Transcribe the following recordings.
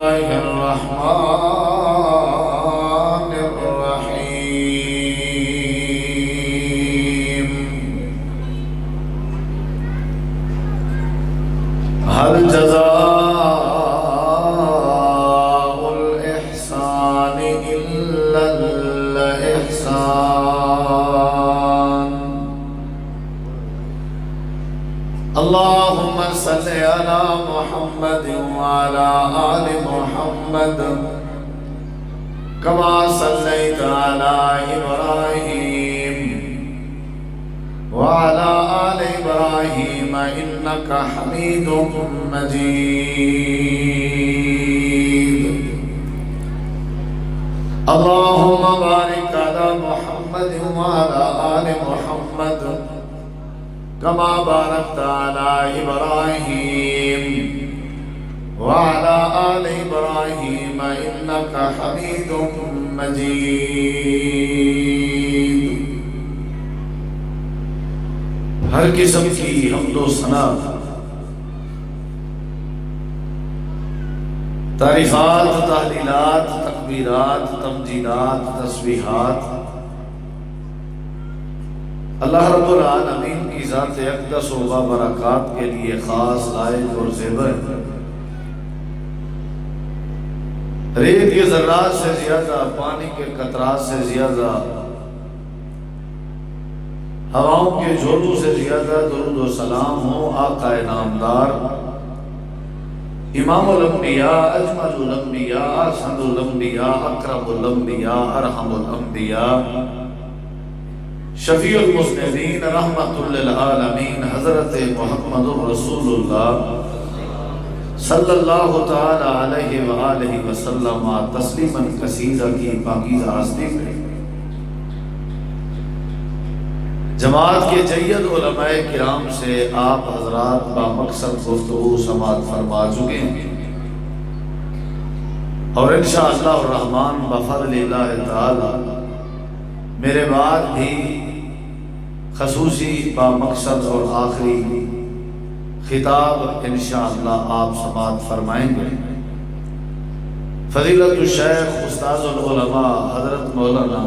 الله الرحمن الرحيم. هل جزاء الإحسان إلا الإحسان. اللهم صل على محمد وعلى آل محمد كما صليت على إبراهيم وعلى آل إبراهيم إنك حميد مجيد. اللهم بارك على محمد وعلى آل محمد كما باركت على إبراهيم وعلى آل إبراهيم إنك حميد مجيد. ہر قسم کی حمد و ثنا، تعریفات، تحلیلات، تکبیرات، تمجیدات، تسبیحات اللہ رب العالمین کی ذات اقدس و برکات کے لیے خاص لائق اور زیور ہے. ریت کے ذرات سے زیادہ، پانی کے قطرات سے زیادہ، ہواؤں کے جھولوں سے زیادہ درود و سلام ہو آقا نامدار امام الانبیاء، اجمل الانبیاء، اسعد الانبیاء، اکرم الانبیاء، ارحم الانبیاء، شفیع المذنبین، رحمت للعالمین، حضرت محمد رسول اللہ صلی اللہ تعالی علیہ وآلہ وسلم تسلیما کثیرا کی پاکیزہ ہستی میں جماعت کے جید علماء کرام سے آپ حضرات بامقصد گفتگو سماعت فرما چکے ہیں، اور انشاءاللہ الرحمن بفضل اللہ تعالی میرے بعد بھی خصوصی بامقصد اور آخری خطاب انشاءاللہ آپ سماعت فرمائیں گے. فضیلت الشیخ استاذ العلماء حضرت مولانا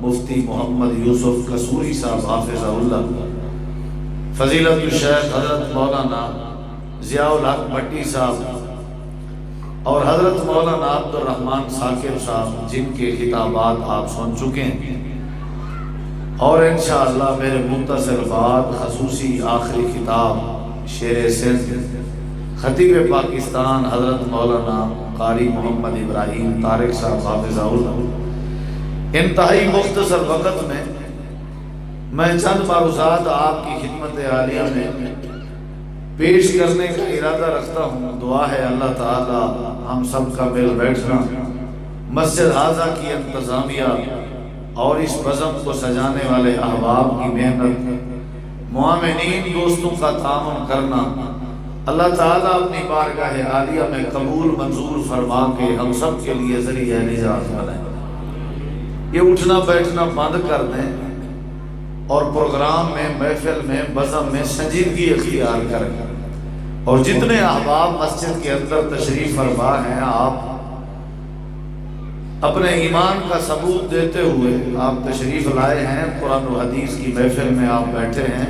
مفتی محمد یوسف قصوری صاحب حافظہ اللہ، فضیلت الشیخ حضرت مولانا ضیاء الحق بھٹی صاحب اور حضرت مولانا عبد الرحمن ثاقب صاحب، جن کے خطابات آپ سن چکے ہیں، اور انشاءاللہ میرے مختصر بعد خصوصی آخری خطاب شیر سندھ خطیب پاکستان حضرت مولانا قاری محمد ابراہیم طارق صاحب حافظہ اللہ. انتہائی مختصر وقت میں چند معروضات آپ کی خدمت عالیہ میں پیش کرنے کا ارادہ رکھتا ہوں. دعا ہے اللہ تعالی ہم سب کا مل بیٹھنا، مسجد حاضہ کی انتظامیہ اور اس بزم کو سجانے والے احباب کی محنت، معاونین دوستوں کا تعاون کرنا، اللہ تعالیٰ اپنی بارگاہ عالیہ میں قبول منظور فرما کے ہم سب کے لیے ذریعہ نجات بنائے. یہ اٹھنا بیٹھنا بند کر دیں اور پروگرام میں، محفل میں، بزم میں سنجیدگی اختیار کریں، اور جتنے احباب مسجد کے اندر تشریف فرما ہیں، آپ اپنے ایمان کا ثبوت دیتے ہوئے آپ تشریف لائے ہیں، قرآن و حدیث کی محفل میں آپ بیٹھے ہیں،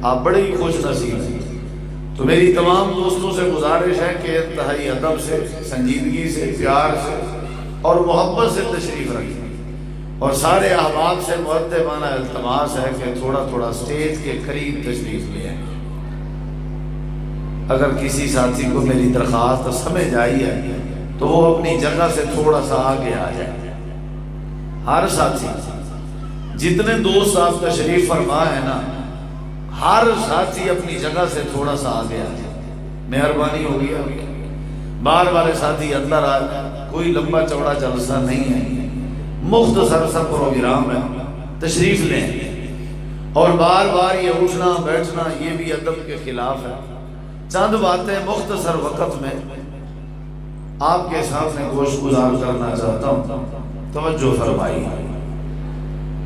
آپ بڑے ہی خوش نصیب ہیں. تو میری تمام دوستوں سے گزارش ہے کہ انتہائی ادب سے، سنجیدگی سے، پیار سے اور محبت سے تشریف رکھیں، اور سارے احباب سے مؤدبانہ التماس ہے کہ تھوڑا تھوڑا سٹیج کے قریب تشریف لیں. اگر کسی ساتھی کو میری درخواست سمجھ آئی ہے تو وہ اپنی جگہ سے تھوڑا سا آگے آ جائے. ہر ساتھی، جتنے دوست آپ تشریف فرما ہے نا، ہر ساتھی اپنی جگہ سے تھوڑا سا آگے آ جائے، مہربانی ہوگی. باہر والے ساتھی اندر آ جائے، کوئی لمبا چوڑا جلسہ نہیں ہے، مختصر سا پروگرام ہے، تشریف لیں. اور بار بار یہ اٹھنا بیٹھنا یہ بھی ادب کے خلاف ہے. چند باتیں مختصر وقت میں آپ کے سامنے گوش گزار کرنا چاہتا ہوں، توجہ فرمائیے.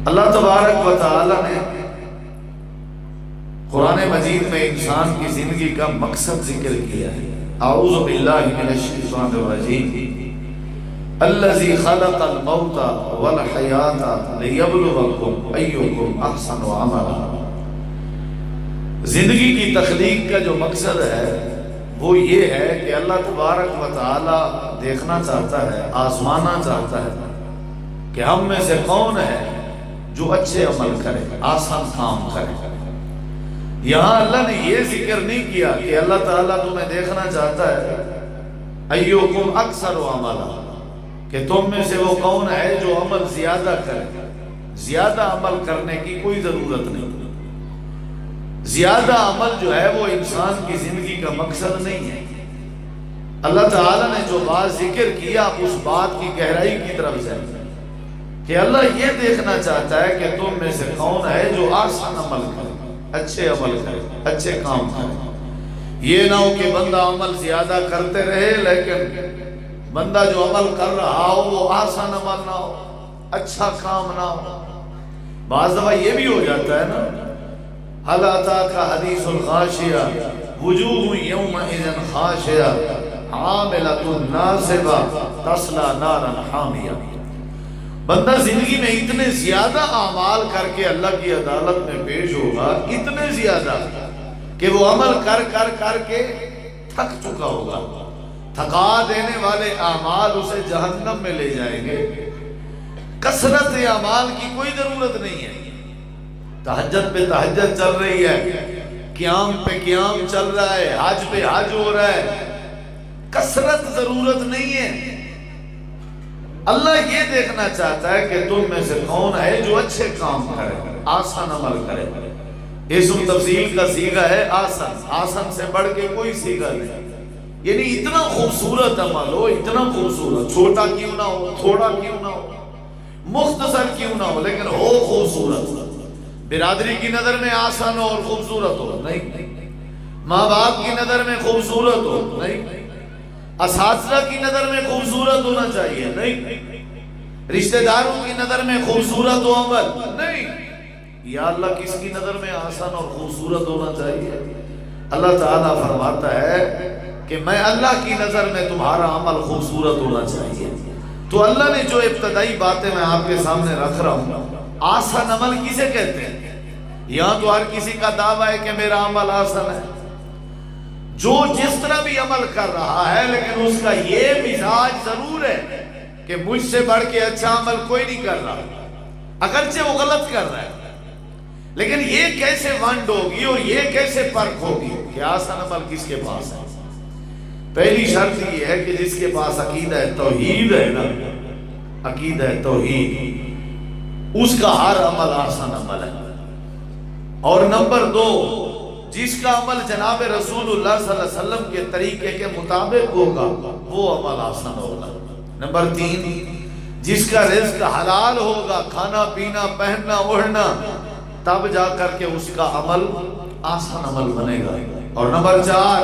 اللہ تبارک و تعالی نے قرآن مجید میں انسان کی زندگی کا مقصد ذکر کیا ہے. اعوذ باللہ من الشیطان الرجیم الذی خلق الموت والحیات لیبلوکم ایکم احسن عملا۔ زندگی کی تخلیق کا جو مقصد ہے وہ یہ ہے کہ اللہ تبارک و تعالی دیکھنا چاہتا ہے، آزمانا چاہتا ہے کہ ہم میں سے کون ہے جو اچھے عمل کرے، آسان کام کرے۔ یہاں اللہ نے یہ ذکر نہیں کیا کہ اللہ تعالیٰ تمہیں دیکھنا چاہتا ہے ایوکم اکثر عملا، کہ تم میں سے وہ کون ہے جو عمل زیادہ کرے۔ زیادہ عمل کرنے کی کوئی ضرورت نہیں، زیادہ عمل جو ہے وہ انسان کی زندگی کا مقصد نہیں ہے۔ اللہ تعالیٰ نے جو بات ذکر کیا اس بات کی گہرائی کی طرف سے کہ اللہ یہ دیکھنا چاہتا ہے کہ تم میں سے کون ہے جو آسان عمل کرے، اچھے عمل کرے، اچھے کام کرے۔ یہ نہ ہو کہ بندہ عمل زیادہ کرتے رہے لیکن بندہ جو عمل کر رہا ہو وہ آسان عمل نہ ہو، اچھا کام نہ ہو۔ بعض دفعہ یہ بھی ہو جاتا ہے نا، هل اتاک حدیث الغاشیہ وجوہ یومئذ خاشعہ عاملۃ ناصبہ تصلی نارا حامیہ۔ بندہ زندگی میں اتنے زیادہ اعمال کر کے اللہ کی عدالت میں پیش ہوگا، اتنے زیادہ کہ وہ عمل کر کر کر کے تھک چکا ہوگا۔ تھکا دینے والے اعمال اسے جہنم میں لے جائیں گے۔ کثرت اعمال کی کوئی ضرورت نہیں ہے۔ تہجد پہ تہجد چل رہی ہے، قیام پہ قیام چل رہا ہے، حج پہ حج ہو رہا ہے، کثرت ضرورت نہیں ہے۔ اللہ یہ دیکھنا چاہتا ہے کہ تم میں سے کون ہے جو اچھے کام کرے، آسان عمل کرے۔ اسم تفضیل کا صیغہ ہے آسان، آسان سے بڑھ کے کوئی صیغہ نہیں۔ یعنی اتنا خوبصورت عمل ہو، اتنا خوبصورت، چھوٹا کیوں نہ ہو، تھوڑا کیوں نہ ہو، مختصر کیوں نہ ہو، لیکن ہو خوبصورت۔ برادری کی نظر میں آسان ہو اور خوبصورت ہو نہیں، ماں باپ کی نظر میں خوبصورت ہو نہیں، اساتذہ کی نظر میں خوبصورت ہونا چاہیے نہیں، رشتہ داروں کی نظر میں خوبصورت ہو عمل نہیں۔ یا اللہ کس کی نظر میں آسان اور خوبصورت ہونا چاہیے؟ اللہ تعالیٰ فرماتا ہے کہ میں اللہ کی نظر میں تمہارا عمل خوبصورت ہونا چاہیے۔ تو اللہ نے جو ابتدائی باتیں میں آپ کے سامنے رکھ رہا ہوں، آسان عمل کسے کہتے ہیں؟ یہاں تو ہر کسی کا دعویٰ ہے کہ میرا عمل آسان ہے، جو جس طرح بھی عمل کر رہا ہے، لیکن اس کا یہ مزاج ضرور ہے کہ مجھ سے بڑھ کے اچھا عمل کوئی نہیں کر رہا، اگرچہ وہ غلط کر رہا ہے، لیکن یہ کیسے ونڈ ہوگی اور یہ کیسے پرکھ ہوگی کہ آسان عمل کس کے پاس ہے؟ پہلی شرط یہ ہے کہ جس کے پاس عقیدہ توحید ہے نا، عقیدہ توحید، اس کا ہر عمل آسان عمل ہے۔ اور نمبر دو، جس کا عمل جناب رسول اللہ صلی اللہ علیہ وسلم کے طریقے کے مطابق ہوگا وہ عمل آسان ہوگا۔ نمبر تین، جس کا رزق حلال ہوگا، کھانا پینا پہننا اوڑھنا، تب جا کر کے اس کا عمل آسان عمل بنے گا۔ اور نمبر چار،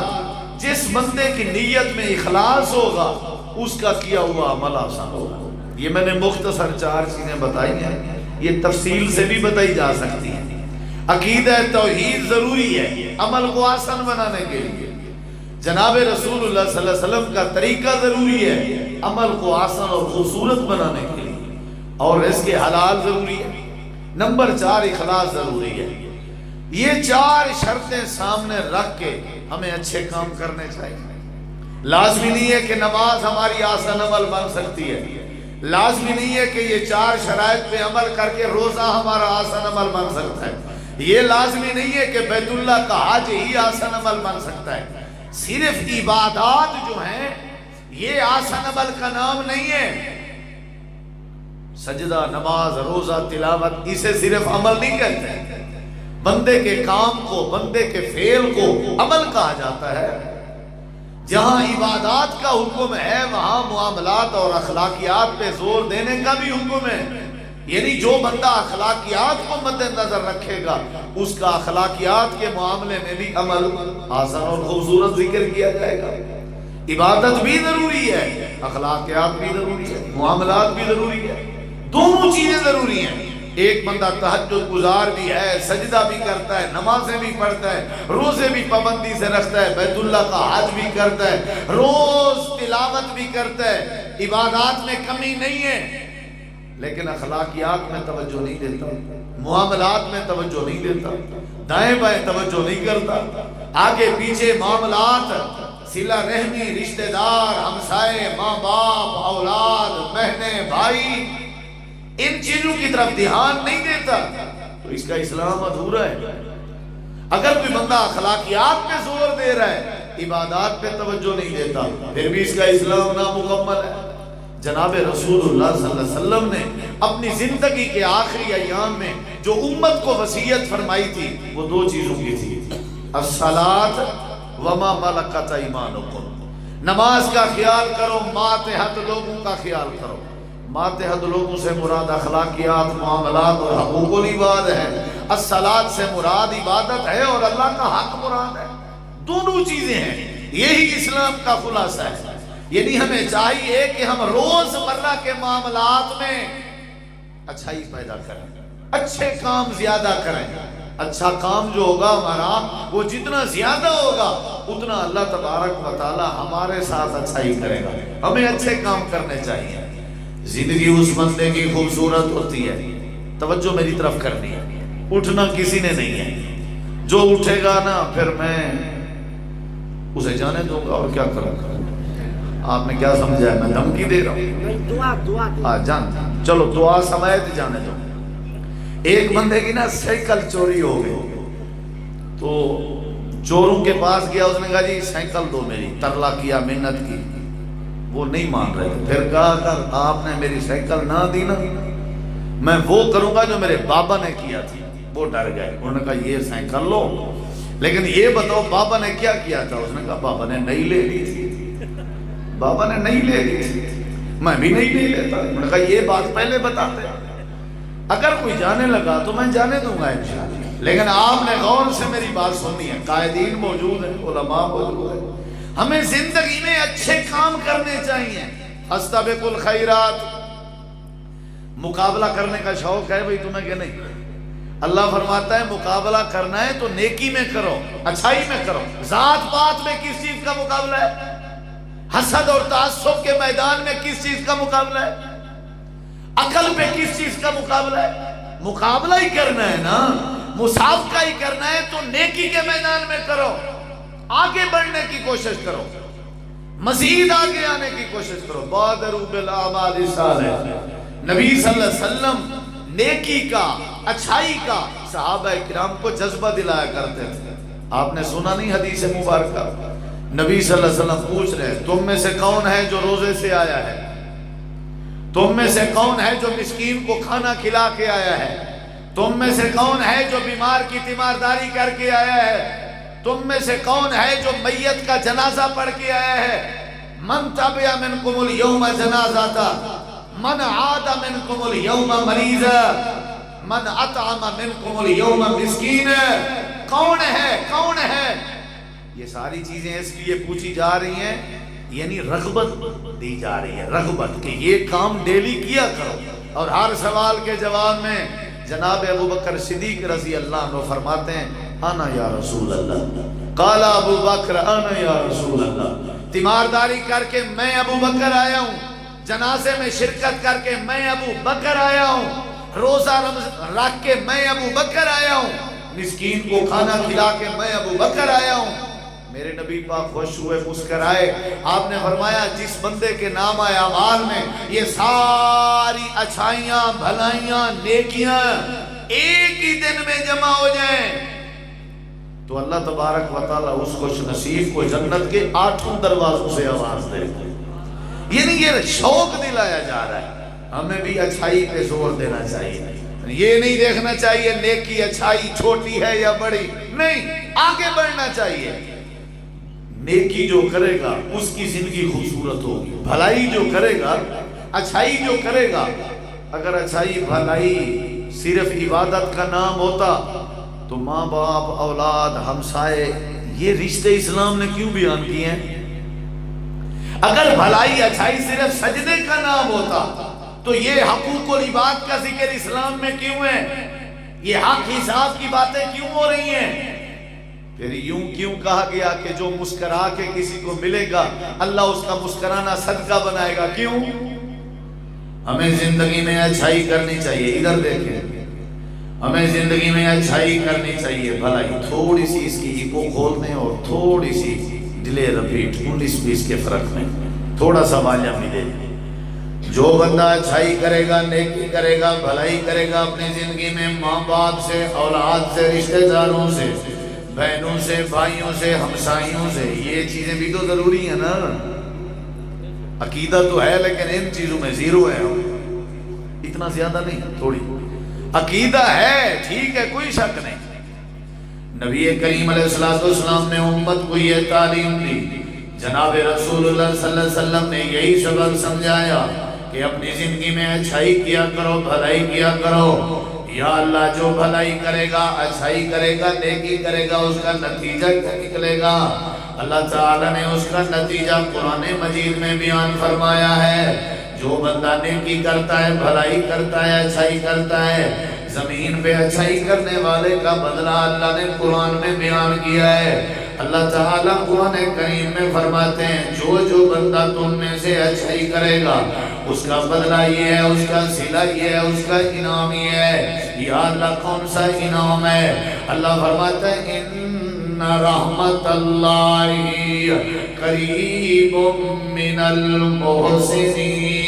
جس بندے کی نیت میں اخلاص ہوگا اس کا کیا ہوا عمل آسان ہوگا۔ یہ میں نے مختصر چار چیزیں بتائی ہیں، یہ تفصیل سے بھی بتائی جا سکتی ہیں۔ عقیدہ توحید ضروری ہے عمل کو آسان بنانے کے لیے، جناب رسول اللہ صلی اللہ علیہ وسلم کا طریقہ ضروری ہے عمل کو آسان اور خوبصورت بنانے کے لیے، اور اس کے حلال ضروری ہے۔ نمبر چار، اخلاص ضروری ہے۔ یہ چار شرطیں سامنے رکھ کے ہمیں اچھے کام کرنے چاہیے۔ لازمی نہیں ہے کہ نماز ہماری آسان عمل بن سکتی ہے، لازمی نہیں ہے کہ یہ چار شرائط پہ عمل کر کے روزہ ہمارا آسان عمل بن سکتا ہے، یہ لازمی نہیں ہے کہ بیت اللہ کا حج ہی آسان عمل بن سکتا ہے۔ صرف عبادات جو ہیں یہ آسان عمل کا نام نہیں ہے۔ سجدہ، نماز، روزہ، تلاوت، اسے صرف عمل نہیں کہتے ہیں۔ بندے کے کام کو، بندے کے فعل کو عمل کہا جاتا ہے۔ جہاں عبادات کا حکم ہے وہاں معاملات اور اخلاقیات پہ زور دینے کا بھی حکم ہے۔ یعنی جو بندہ اخلاقیات کو مد نظر رکھے گا اس کا اخلاقیات کے معاملے میں بھی عمل آسان اور خوبصورت ذکر کیا جائے گا۔ عبادت بھی ضروری ہے، اخلاقیات بھی ضروری ہے، معاملات بھی ضروری ہے، دونوں چیزیں ضروری ہیں۔ ایک بندہ تہجد گزار بھی ہے، سجدہ بھی کرتا ہے، نمازیں بھی پڑھتا ہے، روزے بھی پابندی سے رکھتا ہے، بیت اللہ کا حج بھی کرتا ہے، روز تلاوت بھی کرتا ہے، عبادات میں کمی نہیں ہے، لیکن اخلاقیات میں توجہ نہیں دیتا، معاملات میں توجہ نہیں دیتا، دائیں بائیں توجہ نہیں کرتا، آگے پیچھے معاملات، صلہ رحمی، رشتہ دار، ہمسائے، ماں باپ، اولاد، بہنیں، بھائی، ان چیزوں کی طرف دھیان نہیں دیتا، تو اس کا اسلام ادھورا ہے۔ اگر کوئی بندہ اخلاقیات پہ زور دے رہا ہے، عبادات پہ توجہ نہیں دیتا، پھر بھی اس کا اسلام نامکمل ہے۔ جناب رسول اللہ صلی اللہ علیہ وسلم نے اپنی زندگی کے آخری ایام میں جو امت کو وصیت فرمائی تھی وہ دو چیزوں کی تھی، الصلاۃ وما ملکت ایمانکم، نماز کا خیال کرو، ماتحت لوگوں کا خیال کرو۔ ماتحت لوگوں سے مراد اخلاقیات، معاملات اور حقوق العباد ہے، الصلاۃ سے مراد عبادت ہے اور اللہ کا حق مراد ہے، دونوں چیزیں ہیں، یہی اسلام کا خلاصہ ہے۔ یعنی ہمیں چاہیے کہ ہم روز مرہ کے معاملات میں اچھائی پیدا کریں، اچھے کام زیادہ کریں، اچھا کام جو ہوگا ہمارا وہ جتنا زیادہ ہوگا اتنا اللہ تبارک و تعالی ہمارے ساتھ اچھائی کرے گا۔ ہمیں اچھے کام کرنے چاہیے۔ زندگی اس بندے کی خوبصورت ہوتی ہے، توجہ میری طرف کرنی ہے، اٹھنا کسی نے نہیں ہے، جو اٹھے گا نا پھر میں اسے جانے دوں گا اور کیا کروں گا۔ آپ نے کیا سمجھا ہے؟ میں دھمکی دے رہا ہوں؟ جان چلو دعا سمیت جانے دو۔ ایک بندے کی نا سائیکل چوری ہو گئی تو چوروں کے پاس گیا، اس نے کہا جی سائیکل دو میری، ترلا کیا، محنت کی، وہ نہیں مان رہے تھے۔ پھر کہا اگر آپ نے میری سائیکل نہ دی نا میں وہ کروں گا جو میرے بابا نے کیا تھی۔ وہ ڈر گئے، انہوں نے کہا یہ سائیکل لو لیکن یہ بتاؤ بابا نے کیا کیا تھا؟ اس نے کہا بابا نے نہیں لے لی تھی، بابا نے نہیں لے لی تھی، میں بھی نہیں لے لیتا۔ انہوں نے کہا یہ بات پہلے بتاتے، اگر کوئی جانے لگا تو میں جانے دوں گا انشاءاللہ، لیکن آپ نے غور سے میری بات سننی ہے۔ قائدین موجود ہیں، علماء موجود ہیں، ہمیں زندگی میں اچھے کام کرنے چاہیے۔ فاستبقوا الخیرات، مقابلہ کرنے کا شوق ہے بھئی تمہیں کہ نہیں؟ اللہ فرماتا ہے مقابلہ کرنا ہے تو نیکی میں کرو، اچھائی میں کرو۔ ذات پات میں کس چیز کا مقابلہ ہے؟ حسد اور تعصب کے میدان میں کس چیز کا مقابلہ ہے؟ عقل پہ کس چیز کا مقابلہ ہے؟ مقابلہ ہی کرنا ہے نا، مسابقہ ہی کرنا ہے تو نیکی کے میدان میں کرو، آگے بڑھنے کی کوشش کرو، مزید آگے آنے کی کوشش کرو۔ بادروا بالاعمال الصالحہ، نبی صلی اللہ علیہ وسلم نیکی کا، اچھائی کا صحابہ کرام کو جذبہ دلایا کرتے تھے۔ آپ نے سنا نہیں حدیث مبارکہ؟ نبی صلی اللہ علیہ وسلم پوچھ رہے ہیں تم میں سے کون ہے جو روزے سے آیا ہے؟ تم میں سے کون ہے جو مسکین کو کھانا کھلا کے آیا ہے؟ تم میں سے کون ہے جو بیمار کی تیمارداری کر کے آیا ہے؟ تم میں سے کون ہے جو میت کا جنازہ پڑھ کے آیا ہے؟ من تبع منکم اليوم جنازہ، من عاد منکم اليوم مریضا، من اطعم منکم اليوم مسکین۔ کون ہے؟ کون ہے؟ یہ ساری چیزیں اس لیے پوچھی جا رہی ہیں، یعنی رغبت دی جا رہی ہے، رغبت کہ یہ کام ڈیلی کیا کرو۔ اور ہر سوال کے جواب میں جناب ابو بکر صدیق رضی اللہ عنہ فرماتے ہیں انا یا رسول اللہ، قال ابو بکر انا یا رسول اللہ، تیمارداری کر کے میں ابو بکر آیا ہوں، جنازے میں شرکت کر کے میں ابو بکر آیا ہوں، روزہ رکھ کے میں ابو بکر آیا ہوں، مسکین کو کھانا کھلا کے میں ابو بکر آیا ہوں۔ میرے نبی پاک خوش ہوئے، مسکرائے، آپ نے فرمایا جس بندے کے نام اعمال میں یہ ساری اچھائیاں، بھلائیاں، نیکیاں ایک ہی دن میں جمع ہو جائیں تو اللہ تبارک و تعالیٰ اس خوش نصیب کو جنت کے 8 دروازوں سے آواز دے۔ یعنی یہ شوق دلایا جا رہا ہے، ہمیں بھی اچھائی پہ زور دینا چاہیے۔ یہ نہیں دیکھنا چاہیے نیکی اچھائی چھوٹی ہے یا بڑی، نہیں، آگے بڑھنا چاہیے۔ نیکی جو کرے گا اس کی زندگی خوبصورت ہوگی، بھلائی جو کرے گا، اچھائی جو کرے گا۔ اگر اچھائی بھلائی صرف عبادت کا نام ہوتا تو ماں باپ، اولاد، ہمسائے، یہ رشتے اسلام نے کیوں بیان کیے ہیں؟ اگر بھلائی اچھائی صرف سجدے کا نام ہوتا تو یہ حقوق العباد کا ذکر اسلام میں کیوں ہے؟ یہ حق حساب کی باتیں کیوں ہو رہی ہیں؟ پھر یوں کیوں کہا گیا کہ جو مسکرا کے کسی کو ملے گا اللہ اس کا مسکرانا صدقہ بنائے گا؟ کیوں؟ ہمیں زندگی میں اچھائی کرنی چاہیے. ادھر دیکھیں، ہمیں زندگی میں اچھائی کرنی چاہیے، بھلائی. تھوڑی سی اس کی ایکو کھول دیں اور تھوڑی سی ڈیلے رپیٹ 19-20 کے فرق میں تھوڑا سا والیوم بھی دے دیں. جو بندہ اچھائی کرے گا، نیکی کرے گا، بھلائی کرے گا اپنی زندگی میں، ماں باپ سے، اولاد سے، رشتہ داروں سے، بہنوں سے، بھائیوں سے، ہمسائیوں سے، یہ چیزیں بھی تو ضروری ہیں نا. عقیدہ تو ہے لیکن ان چیزوں میں زیرو ہے، اتنا زیادہ نہیں، تھوڑی. عقیدہ ہے ٹھیک ہے، کوئی شک نہیں. نبی کریم علیہ السلام نے امت کو یہ تعلیم دی، جناب رسول اللہ صلی اللہ علیہ وسلم نے یہی سبق سمجھایا کہ اپنی زندگی میں اچھائی کیا کرو، بھلائی کیا کرو. یا اللہ جو بھلائی کرے گا، اچھائی کرے گا، نیکی کرے گا، اس کا نتیجہ کیا نکلے گا؟ اللہ تعالیٰ نے اس کا نتیجہ قرآن مجید میں بیان فرمایا ہے. جو بندہ نیکی کرتا ہے، بھلائی کرتا ہے، اچھائی کرتا ہے، زمین پہ اچھائی کرنے والے کا بدلہ اللہ نے قرآن میں بیان کیا ہے. اللہ تعالیٰ قرآن کریم میں فرماتے ہیں جو بندہ تم میں سے اچھائی کرے گا اس کا بدلہ یہ ہے، اس کا صلہ یہ ہے، اس کا انعام یہ ہے. یا اللہ کون سا انعام ہے؟ اللہ فرماتا ہے ان رحمت اللہ قریب من المحسنین.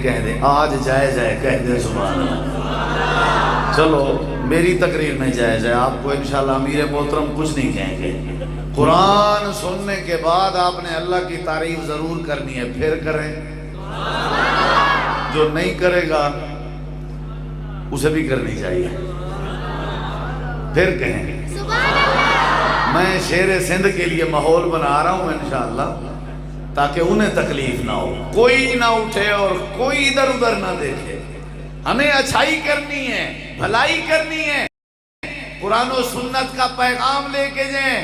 کہہ دیں آج جائز ہے، کہہ دیں سبحان اللہ. چلو میری تقریر میں جائز ہے، آپ کو انشاءاللہ امیر محترم کچھ نہیں کہیں گے. قرآن سننے کے بعد آپ نے اللہ کی تعریف ضرور کرنی ہے، پھر کریں. جو نہیں کرے گا اسے بھی کرنی چاہیے، پھر کہیں گے. میں شیر سندھ کے لیے ماحول بنا رہا ہوں انشاءاللہ تاکہ انہیں تکلیف نہ ہو، کوئی نہ اٹھے اور کوئی ادھر ادھر نہ دیکھے. ہمیں اچھائی کرنی ہے، بھلائی کرنی ہے، قرآن و سنت کا پیغام لے کے جائیں.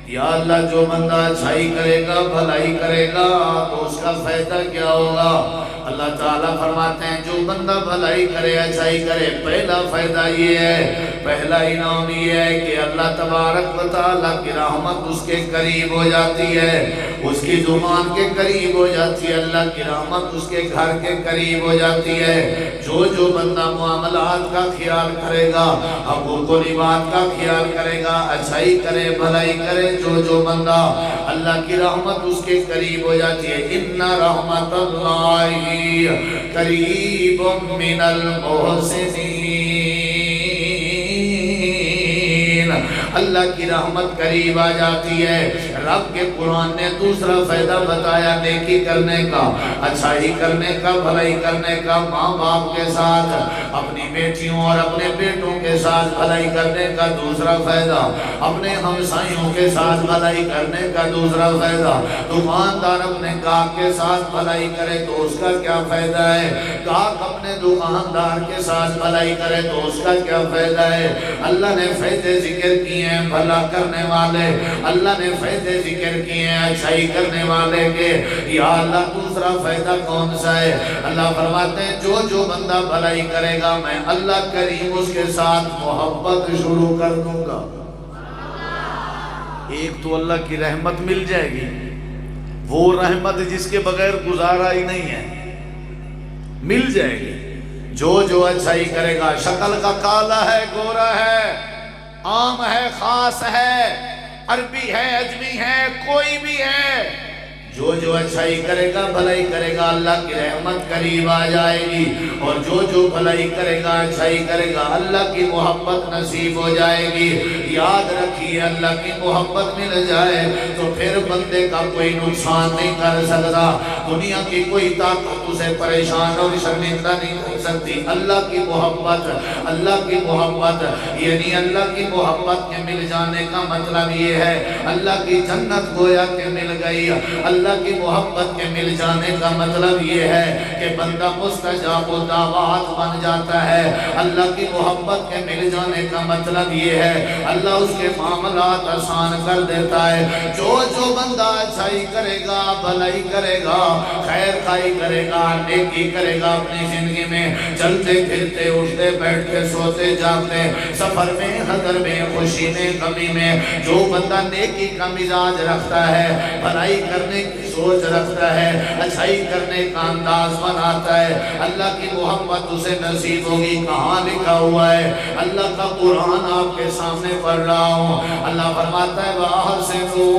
یا اللہ جو بندہ اچھائی کرے گا، بھلائی کرے گا تو اس کا فائدہ کیا ہوگا؟ اللہ تعالیٰ فرماتے ہیں جو بندہ بھلائی کرے، اچھائی کرے، پہلا فائدہ یہ ہے، پہلا انعام یہ ہے کہ اللہ تبارک و تعالیٰ کی رحمت اس کے قریب ہو جاتی ہے، اس کی زبان کے قریب ہو جاتی ہے، اللہ کی رحمت اس کے گھر کے قریب ہو جاتی ہے. جو بندہ معاملات کا خیال کرے گا، حقوق العباد کا خیال کرے گا، اچھائی کرے، بھلائی کرے، جو بندہ اللہ کی رحمت اس کے قریب ہو جاتی ہے. ان رحمت اللہ قریب من المحسنین. اللہ کی رحمت قریب آ جاتی ہے. رب کے قرآن نے دوسرا فائدہ بتایا نیکی کرنے کا، اچھائی کرنے کا، بھلائی کرنے کا. ماں باپ کے ساتھ، اپنی بیٹیوں اور اپنے بیٹوں کے ساتھ بھلائی کرنے کا دوسرا فائدہ، اپنے ہمسائیوں کے ساتھ بھلائی کرنے کا دوسرا فائدہ. دکاندار اپنے گاہک کے ساتھ بھلائی کرے تو اس کا کیا فائدہ ہے؟ گاہک اپنے دکاندار کے ساتھ بھلائی کرے تو اس کا کیا فائدہ ہے؟ اللہ نے فائدے ذکر کیے ہیں بھلا کرنے والے، اللہ نے فائدے ذکر کیے ہیں اچھائی کرنے والے کے. یا اللہ دوسرا فائدہ کون سا ہے؟ اللہ فرماتے ہیں جو بندہ بھلائی کرے گا میں اللہ کریم اس کے ساتھ محبت شروع کر دوں گا. ایک تو اللہ کی رحمت مل جائے گی، وہ رحمت جس کے بغیر گزارا ہی نہیں ہے، مل جائے گی. جو اچھائی کرے گا، شکل کا کالا ہے، گورا ہے، عام ہے، خاص ہے، عربی ہے، اجمی ہے، کوئی بھی ہے، جو اچھائی کرے گا، بھلائی کرے گا، اللہ کی رحمت قریب آ جائے گی. اور جو بھلائی کرے گا، اچھائی کرے گا، اللہ کی محبت نصیب ہو جائے گی. یاد رکھیے اللہ کی محبت مل جائے تو پھر بندے کا کوئی نقصان نہیں کر سکتا. دنیا کی کوئی طاقت اسے پریشان اور شرمندہ نہیں کر سکتی۔ اللہ کی محبت، اللہ کی محبت، یعنی اللہ کی محبت کے مل جانے کا مطلب یہ ہے اللہ کی جنت گویا کہ مل گئی۔ اللہ کی محبت کے مل جانے کا مطلب یہ ہے کہ بندہ مستجاب الدعوات بن جاتا ہے۔ اللہ کی محبت کے مل جانے کا مطلب یہ ہے اللہ اس کے معاملات آسان کر دیتا ہے۔ جو بندہ اچھائی کرے گا، بھلائی کرے گا، خیر خائی کرے گا، نیکی کرے گا اپنی زندگی میں، چلتے پھرتے اٹھتے بیٹھتے سوتے جاگتے، سفر میں حضر میں خوشی میں غمی میں، جو بندہ نیکی کا مزاج رکھتا ہے، بھلائی کرنے کی سوچ رکھتا ہے، اچھائی کرنے کا انداز بناتا ہے، اللہ کی محبت اسے نصیب ہوگی۔ کہاں لکھا ہوا ہے؟ اللہ کا قرآن آپ کے سامنے پڑھ رہا ہوں۔ اللہ فرماتا ہے وَأَحْسِنُوا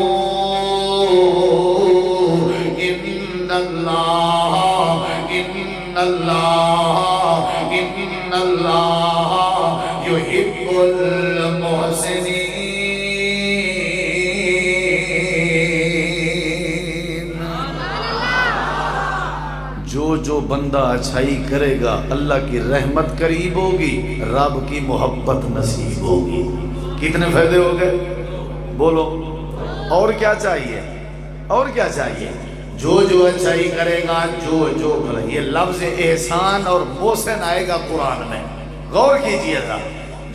إِنَّ اللَّهَ يُحِبُّ الْمُحْسِنِينَ۔ جو بندہ اچھائی کرے گا اللہ کی رحمت قریب ہوگی، رب کی محبت نصیب ہوگی۔ کتنے فائدے ہو گئے؟ بولو اور کیا چاہیے؟ اور کیا چاہیے؟ جو اچھائی کرے گا، جو یہ لفظ احسان اور محسن آئے گا قرآن میں، غور کیجئے گا۔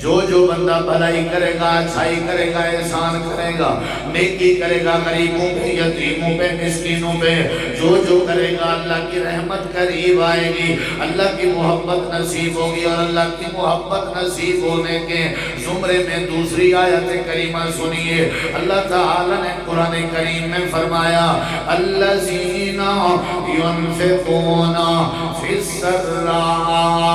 جو بندہ بھلائی کرے گا، اچھائی کرے گا، احسان کرے گا، نیکی کرے گا غریبوں پہ، یتیموں پہ، مسکینوں پہ، جو کرے گا اللہ کی رحمت قریب آئے گی، اللہ کی محبت نصیب ہوگی۔ اور اللہ کی محبت نصیب ہونے کے زمرے میں دوسری آیت کریمہ سنیے۔ اللہ تعالیٰ نے قرآن کریم میں فرمایا الذین ينفقون فی السراء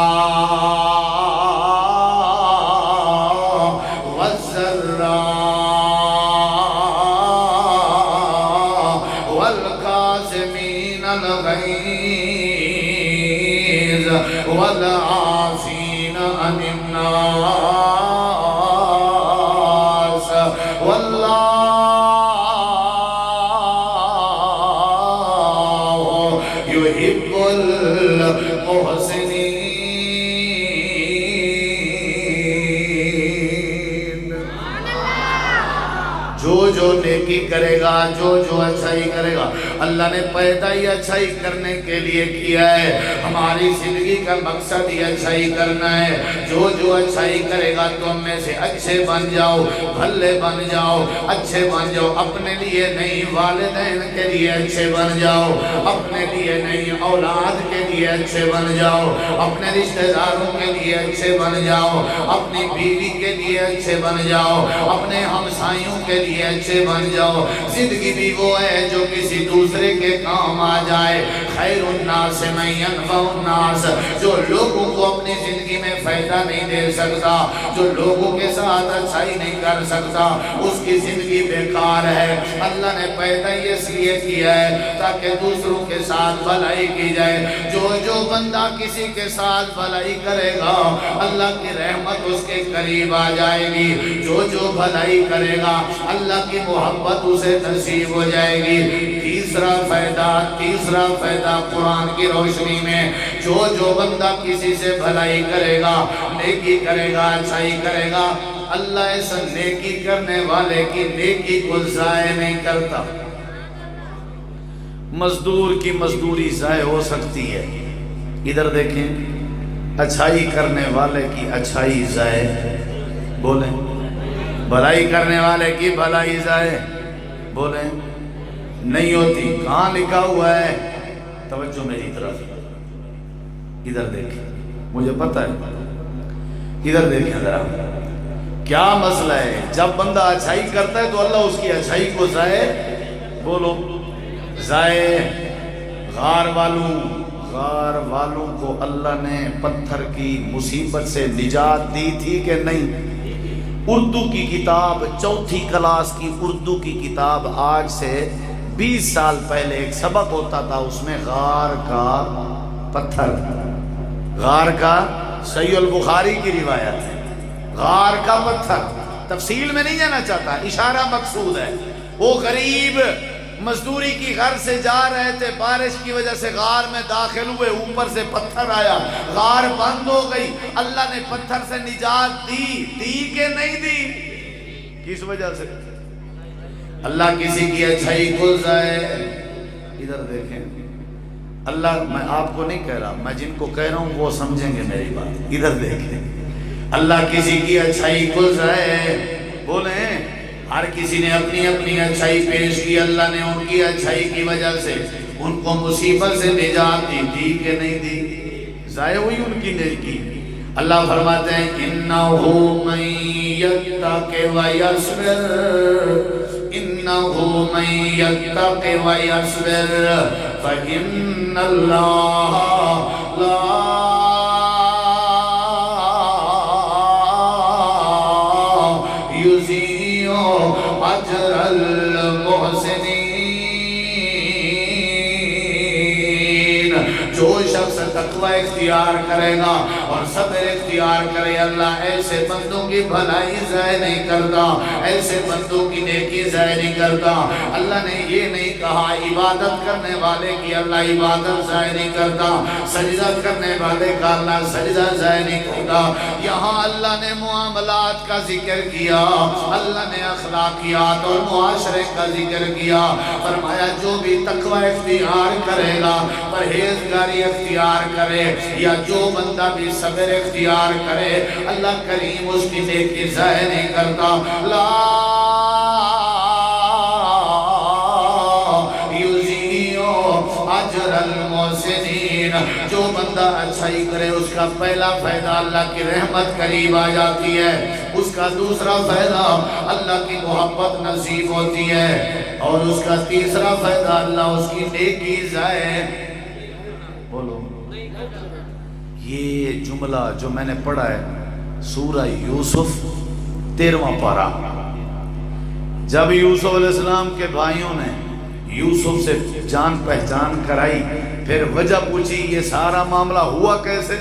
والعافين عن الناس والله يحب المحسنين۔ جو نیکی کرے گا، جو اچھائی کرے گا، اللہ نے پیدا ہی اچھائی کرنے کے لیے کیا ہے۔ ہماری زندگی کا مقصد ہی اچھائی کرنا ہے۔ جو اچھائی کرے گا تم میں سے اچھے بن جاؤ، بھلے بن جاؤ، اچھے بن جاؤ، اپنے لیے نہیں والدین کے لیے اچھے بن جاؤ، اپنے لیے نہیں اولاد کے لیے اچھے بن جاؤ، اپنے رشتہ داروں کے لیے اچھے بن جاؤ، اپنی بیوی کے لیے اچھے بن جاؤ، اپنے ہمسایوں کے لیے اچھے بن جاؤ۔ زندگی بھی وہ ہے جو کسی دوسرے کے کام آ جائے۔ خیر الناس من ينفع الناس، جو لوگوں کو اپنی زندگی میں فائدہ نہیں دے سکتا، جو لوگوں کے ساتھ اچھائی نہیں کر سکتا، اس کی زندگی بیکار ہے۔ اللہ نے پیدا ہی اس لیے کیا ہے تاکہ دوسروں کے ساتھ بھلائی کی جائے۔ جو بندہ کسی کے ساتھ بھلائی کرے گا اللہ کی رحمت اس کے قریب آ جائے گی۔ جو بھلائی کرے گا اللہ کی محبت اسے نصیب ہو جائے گی۔ تیسرا فائدہ قرآن کی روشنی میں، جو بندہ کسی سے بھلائی کرے گا، نیکی کرے گا، اچھائی کرے گا، اللہ اس نیکی کرنے والے کی نیکی کو ضائع نہیں کرتا۔ مزدور کی مزدوری ضائع ہو سکتی ہے، ادھر دیکھیں، اچھائی کرنے والے کی اچھائی ضائع، بولیں، بھلائی کرنے والے کی بھلائی ضائع، بولیں، نہیں ہوتی۔ کہاں لکھا ہوا ہے؟ توجہ میری طرف، ادھر دیکھیں، مجھے پتہ ہے، ادھر دیکھیں ذرا کیا مسئلہ ہے۔ جب بندہ اچھائی کرتا ہے تو اللہ اس کی اچھائی کو ضائع، بولو، ضائع۔ غار والوں کو اللہ نے پتھر کی مصیبت سے نجات دی تھی کہ نہیں؟ اردو کی کتاب، چوتھی کلاس کی اردو کی کتاب، آج سے 20 سال پہلے ایک سبق ہوتا تھا، اس میں غار کا پتھر، غار کا، صحیح البخاری کی روایت ہے، غار کا پتھر، تفصیل میں نہیں جانا چاہتا، اشارہ مقصود ہے۔ وہ غریب مزدوری کی غرض سے جا رہے تھے، بارش کی وجہ سے غار میں داخل ہوئے، اوپر سے پتھر آیا، غار بند ہو گئی۔ اللہ نے پتھر سے نجات دی کہ نہیں دی؟ کس وجہ سے؟ اللہ کسی کی اچھائی کو ضائع، ادھر دیکھیں، اللہ، میں آپ کو نہیں کہہ رہا، میں جن کو کہہ رہا ہوں وہ سمجھیں گے میری بات، ادھر دیکھیں، اللہ کسی کی اچھائی کو ضائع، بولیں ہر کسی نے اپنی اپنی اچھائی پیش کی، اللہ نے ان کی اچھائی کی وجہ سے ان کو مصیبت سے نجات دی کہ نہیں دی؟ ضائع ہوئی ان کی نیکی۔ اللہ فرماتے ہیں اِنَّهُ مَن يَتَّقِ وَيَصْبِرْ، اِنَّهُ مَن يَتَّقِ وَيَصْبِرْ فَإِنَّ اللَّهَ لَا اجر المحسنین، جو شخص تقوی اختیار کرے گا اور صبر اختیار کرے، اللہ ایسے بندوں کی بھلائی ضائع نہیں کرتا، ایسے بندوں کی نیکی ضائع نہیں کرتا۔ اللہ نے یہ نہیں کہا عبادت کرنے والے کی اللہ عبادت ضائع نہیں کرتا، سجدہ کرنے والے کا اللہ سجدہ ضائع نہیں کرتا۔ یہاں اللہ نے معاملات کا ذکر کیا، اللہ نے اخلاقیات اور معاشرے کا ذکر کیا، فرمایا جو بھی تقوی اختیار کرے گا، پرہیزگاری اختیار کرے، یا جو بندہ بھی صبر اختیار کرے، اللہ کریم اس کی نیکی ضائع نہیں کرتا۔ لا یضیع اجر المحسنین، جو بندہ اچھائی کرے اس کا پہلا فائدہ اللہ کی رحمت قریب آ جاتی ہے، اس کا دوسرا فائدہ اللہ کی محبت نصیب ہوتی ہے، اور اس کا تیسرا فائدہ اللہ اس کی نیکی ضائع۔ بولو، یہ جملہ جو میں نے پڑھا ہے سورہ یوسف 13واں پارہ، جب یوسف علیہ السلام کے بھائیوں نے یوسف سے جان پہچان کرائی، پھر وجہ پوچھی یہ سارا معاملہ ہوا کیسے،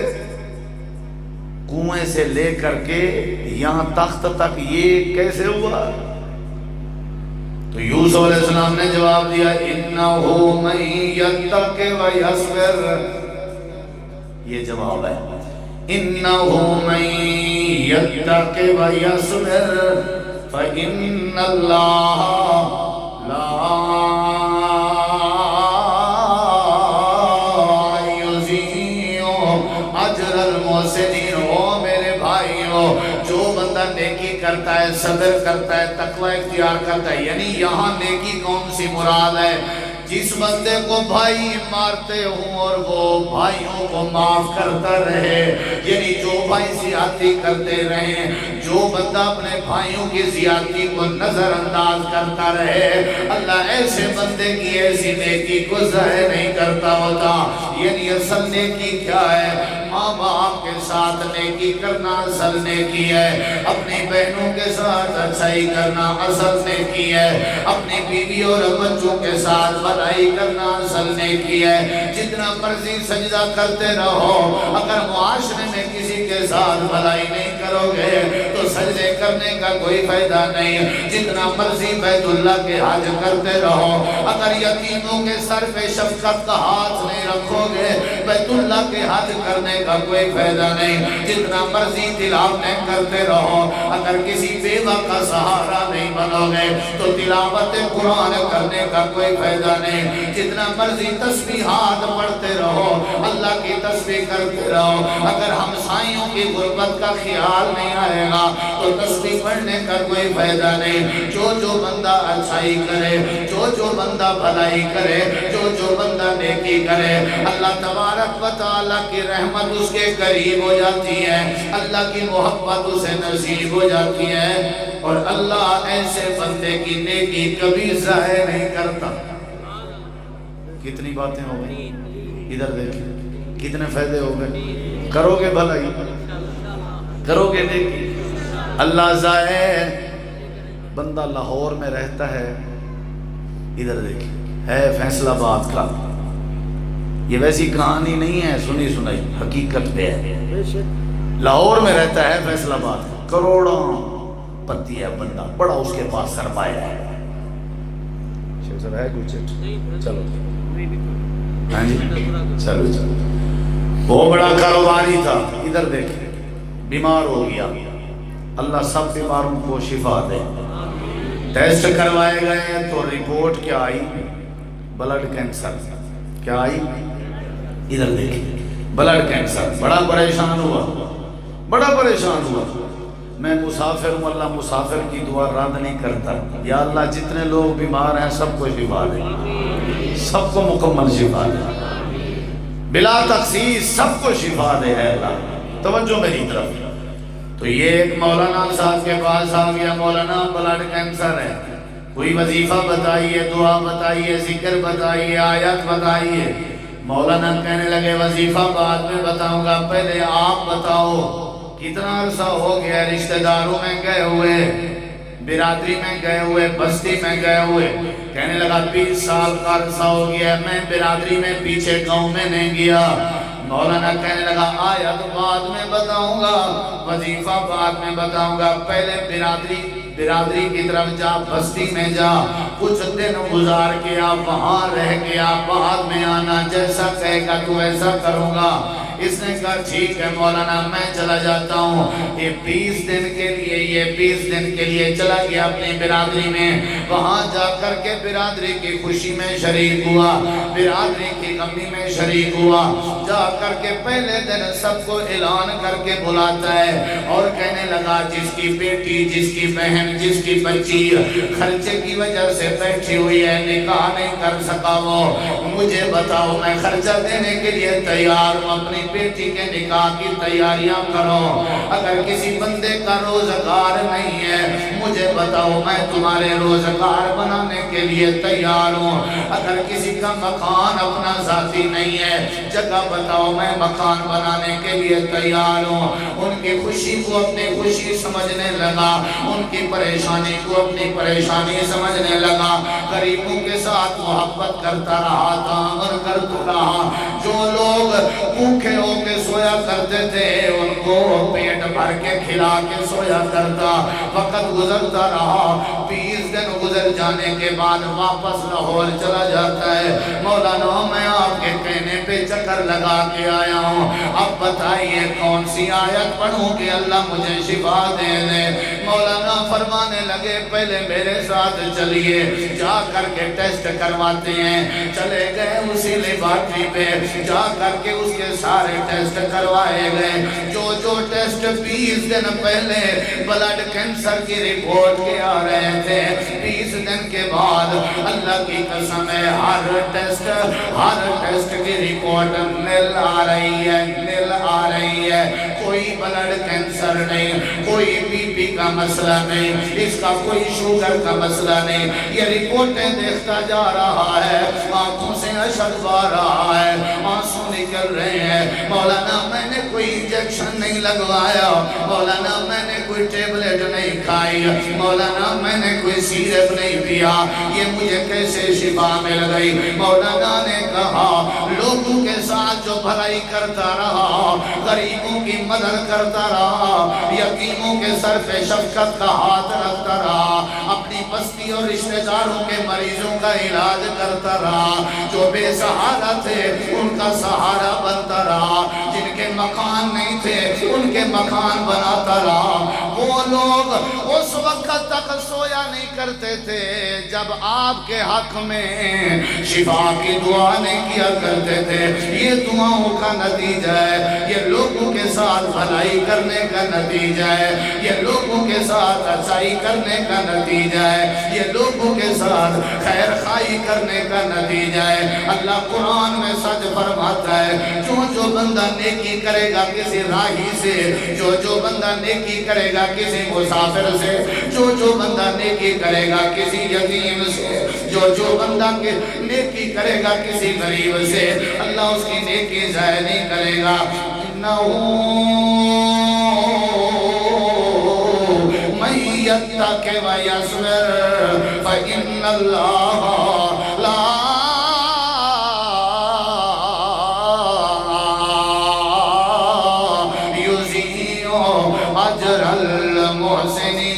کنویں سے لے کر کے یہاں تخت تک یہ کیسے ہوا، تو یوسف علیہ السلام نے جواب دیا اِنَّهُ مَن يَتَّقِ وَيَصْبِرْ، یہ جواب ہے اِنَّهُ مَن يَتَّقِ وَيَصْبِرْ فَإِنَّ اللَّهَ لَا یضیع اجر المحسنین۔ او میرے بھائیوں، جو بندہ نیکی کرتا ہے، صبر کرتا ہے، تقوی اختیار کرتا ہے، یعنی یہاں نیکی کون سی مراد ہے؟ جس بندے کو بھائی مارتے ہوں اور وہ بھائیوں کو معاف کرتا رہے، یعنی جو بھائی زیادتی کرتے رہیں، جو بندہ اپنے بھائیوں کی زیادتی کو نظر انداز کرتا رہے، اللہ ایسے بندے کی ایسی نیکی کو ضائع نہیں کرتا ہوتا۔ یعنی اصل نیکی کیا ہے؟ ماں باپ کے ساتھ نیکی کرنا اصل نیکی ہے، اپنی بہنوں کے ساتھ اچھائی کرنا اصل نیکی ہے، اپنی بیوی اور بچوں کے ساتھ بھلائی کرنا اصل نیکی ہے۔ جتنا مرضی سجدہ کرتے رہو، اگر معاشرے میں کسی کے ساتھ بھلائی نہیں کرو گے تو سجدے کرنے کا کوئی فائدہ نہیں۔ جتنا مرضی بیت اللہ کے حج کرتے رہو، اگر یتیموں کے سر پہ شفقت کا ہاتھ نہیں رکھو گے بیت اللہ کے حج کرنے کا کوئی فائدہ نہیں۔ جتنا مرضی تلاوتیں کرتے رہو، اگر کسی بیوہ کا سہارا نہیں بنو گے تو تلاوت قرآن کرنے کا کوئی فائدہ نہیں۔ جتنا مرضی تسبیحات پڑھتے رہو، اللہ کی تسبیح کرتے رہو، اگر ہمسائیوں کی غربت کا خیال نہیں آئے گا تو تسبیح پڑھنے کا کوئی فائدہ نہیں۔ جو بندہ اچھائی کرے، جو بندہ بھلائی کرے، جو بندہ نیکی کرے، اللہ تبارک و تعالیٰ کی رحمت اس کے قریب ہو جاتی ہے، اللہ کی محبت اسے نصیب ہو جاتی ہے، اور اللہ ایسے بندے کی نیکی کبھی ضائع نہیں کرتا۔ کتنی باتیں ہو گئی، ادھر دیکھیں کتنے فائدے ہو گئے۔ کرو گے بھلائی، کرو گے نیکی، اللہ ضائع۔ بندہ لاہور میں رہتا ہے، ادھر دیکھیں ہے فیصل آباد کا، یہ ویسی کہانی نہیں ہے سنی سنائی، حقیقت پہ ہے۔ لاہور میں رہتا ہے فیصل آباد، کروڑوں پتی ہے بندہ، بڑا اس کے پاس سرمایہ ہے، کینسر ہے کچھ؟ چلو ہاں جی چلو چلو. وہ بڑا کاروباری تھا، ادھر دیکھیں بیمار ہو گیا. اللہ سب بیماروں کو شفا دے. ٹیسٹ کروائے گئے تو رپورٹ کیا آئی؟ Blood cancer. کیا آئی؟ ادھر دیکھیں بلڈ کینسر. بڑا پریشان ہوا، بڑا پریشان ہوا. میں مسافر ہوں، اللہ مسافر کی دعا رد نہیں کرتا. یا اللہ جتنے لوگ بیمار ہیں سب کو شفا دے، سب کو مکمل شفا دے، بلا تخصیص سب کو شفا دے. ہے اللہ توجہ میری طرف. تو یہ ایک مولانا صاحب کے پاس آ گیا، مولانا بلڈ کینسر ہے، کوئی وظیفہ بتائیے، دعا بتائیے، ذکر بتائیے، آیت بتائیے. مولانا کہنے لگے وظیفہ بعد میں بتاؤں گا، پہلے آپ بتاؤ کتنا عرصہ ہو گیا رشتہ داروں میں گئے ہوئے، برادری میں گئے ہوئے، بستی میں گئے ہوئے. کہنے لگا 20 سال کا عرصہ ہو گیا میں برادری میں پیچھے گاؤں میں نہیں گیا. مولانا کہنے لگا آیت بعد میں بتاؤں گا، وظیفہ بعد میں بتاؤں گا، پہلے برادری کی طرف جا، بستی میں جا، کچھ دن گزار کے آپ وہاں رہ کے آپ بعد میں آنا، جیسا کہے گا تو ایسا کروں گا. اس نے کہا ٹھیک ہے مولانا میں چلا جاتا ہوں. یہ 20 دن کے لیے چلا گیا اپنی برادری میں. وہاں جا کر کے برادری کی خوشی میں شریک ہوا، برادری کی غمی میں شریک ہوا. جا کر کے پہلے دن سب کو اعلان کر کے بلاتا ہے اور کہنے لگا جس کی بیٹی، جس کی بہن، جس کی بچی خرچے کی وجہ سے بیٹھی ہوئی ہے، نکاح نہیں کر سکا، وہ مجھے بتاؤ، میں خرچہ دینے کے لیے تیار ہوں، اپنی بیٹی کے نکاح کی تیاریاں کرو. اگر کسی بندے کا روزگار نہیں ہے مجھے بتاؤ، میں تمہارے روزگار بنانے کے لیے تیار ہوں. اگر کسی کا مکان اپنا ذاتی نہیں ہے جگہ بتاؤ، میں مکان بنانے کے لیے تیار ہوں. ان کی خوشی کو اپنی خوشی سمجھنے لگا، ان کی پریشانی کو اپنی پریشانی سمجھنے لگا. غریبوں کے ساتھ محبت کرتا رہا، تعامل کرتا رہا. جو لوگ بھوکے ہو کے سویا کرتے تھے ان کو پیٹ بھر کے کھلا کے سویا کرتا. وقت گزرتا رہا، 20 دن گزر جانے کے بعد واپس لاہور چلا جاتا ہے. مولانا میں آپ کے کہنے پہ چکر لگا کے آیا ہوں، اب بتائیے کون سی آیت پڑھوں کہ اللہ مجھے شفا دے دے. مولانا فرمانے لگے پہلے میرے ساتھ چلیے، جا کر کے ٹیسٹ کرواتے ہیں. چلے گئے اسی لیبارٹری پہ، جا کر کے اس کے سارے ٹیسٹ کروائے گئے. جو ٹیسٹ 20 دن پہلے بلڈ کینسر کی رپورٹ کے آ رہے تھے، 20 دن کے بعد اللہ کی قسم ہے ہر ٹیسٹ کی رپورٹ نیل آ رہی ہے، نیل آ رہی ہے. کوئی بلڈ کینسر نہیں، کوئی بی پی کا مسئلہ نہیں، اس کا کوئی شوگر کا مسئلہ نہیں. یہ رپورٹیں دیکھتا جا رہا ہے، آنکھوں سے اشک آ رہا ہے، آنسو نکل رہے ہیں. مولانا میں نے کوئی انجیکشن نہیں لگوایا، مولانا میں نے کوئی ٹیبلٹ نہیں کھائی، مولانا میں نے کوئی سیرپ نہیں پیا، یہ مجھے کیسے شفا مل گئی؟ مولانا نے کہا لوگوں کے ساتھ جو بھلائی کرتا رہا، غریبوں کی مدد کرتا رہا، یتیموں کے سر پہ شفقت کا ہاتھ رکھتا رہا، اپنی بستی اور رشتہ داروں کے مریضوں کا علاج کرتا رہا، جو بے سہارا تھے ان کا سہارا بنتا رہا، جن کے مکان نہیں تھے ان کے مکان بناتا رہا. وہ لوگ اس وقت تک سویا نہیں کرتے تھے جب آپ کے حق میں شفا کی دعا نہیں کیا کرتے تھے. یہ دعاؤں کا نتیجہ ہے، یہ لوگوں کے ساتھ بھلائی کرنے کا نتیجہ ہے، یہ لوگوں کے ساتھ اچھائی کرنے کا نتیجہ ہے، یہ لوگوں کے ساتھ خیر خواہی کرنے کا نتیجہ ہے. اللہ قرآن میں سچ فرماتا ہے جو بندہ نیکی کرے گا کسی راہی سے، جو بندہ نیکی کرے گا کسی مسافر سے، جو بندہ نیکی کرے گا کسی یتیم سے، جو بندہ نیکی کرے گا کسی غریب سے، اللہ اس کی نیکی ضائع نہیں کرے گا. مَن يَتَّقِ وَيَصْبِرْ فَإِنَّ اللَّهَ لَا أجر المحسنين.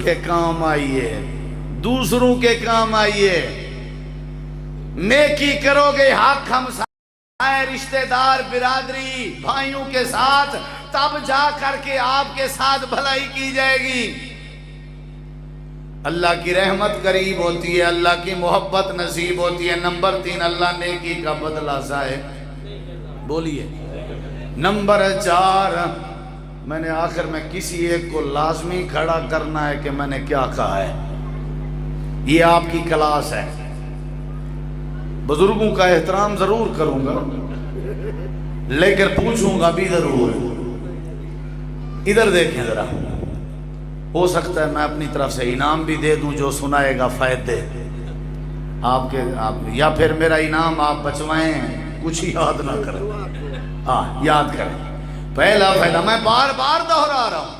کے کام آئیے، دوسروں کے کام آئیے، نیکی کرو گے حق ہمسائے رشتہ دار برادری بھائیوں کے ساتھ، تب جا کر کے آپ کے ساتھ بھلائی کی جائے گی۔ اللہ کی رحمت قریب ہوتی ہے، اللہ کی محبت نصیب ہوتی ہے۔ نمبر 3 اللہ نیکی کا بدلہ صاحب بولیے۔ نمبر 4 میں نے آخر میں کسی ایک کو لازمی کھڑا کرنا ہے کہ میں نے کیا کہا ہے، یہ آپ کی کلاس ہے۔ بزرگوں کا احترام ضرور کروں گا لیکن پوچھوں گا بھی ضرور۔ ادھر دیکھیں ذرا، ہو سکتا ہے میں اپنی طرف سے انعام بھی دے دوں، جو سنائے گا فائدے آپ یا پھر میرا انعام آپ بچوائیں، کچھ یاد نہ کریں۔ یاد کریں، پہلا فائدہ میں بار بار دہرا رہا ہوں،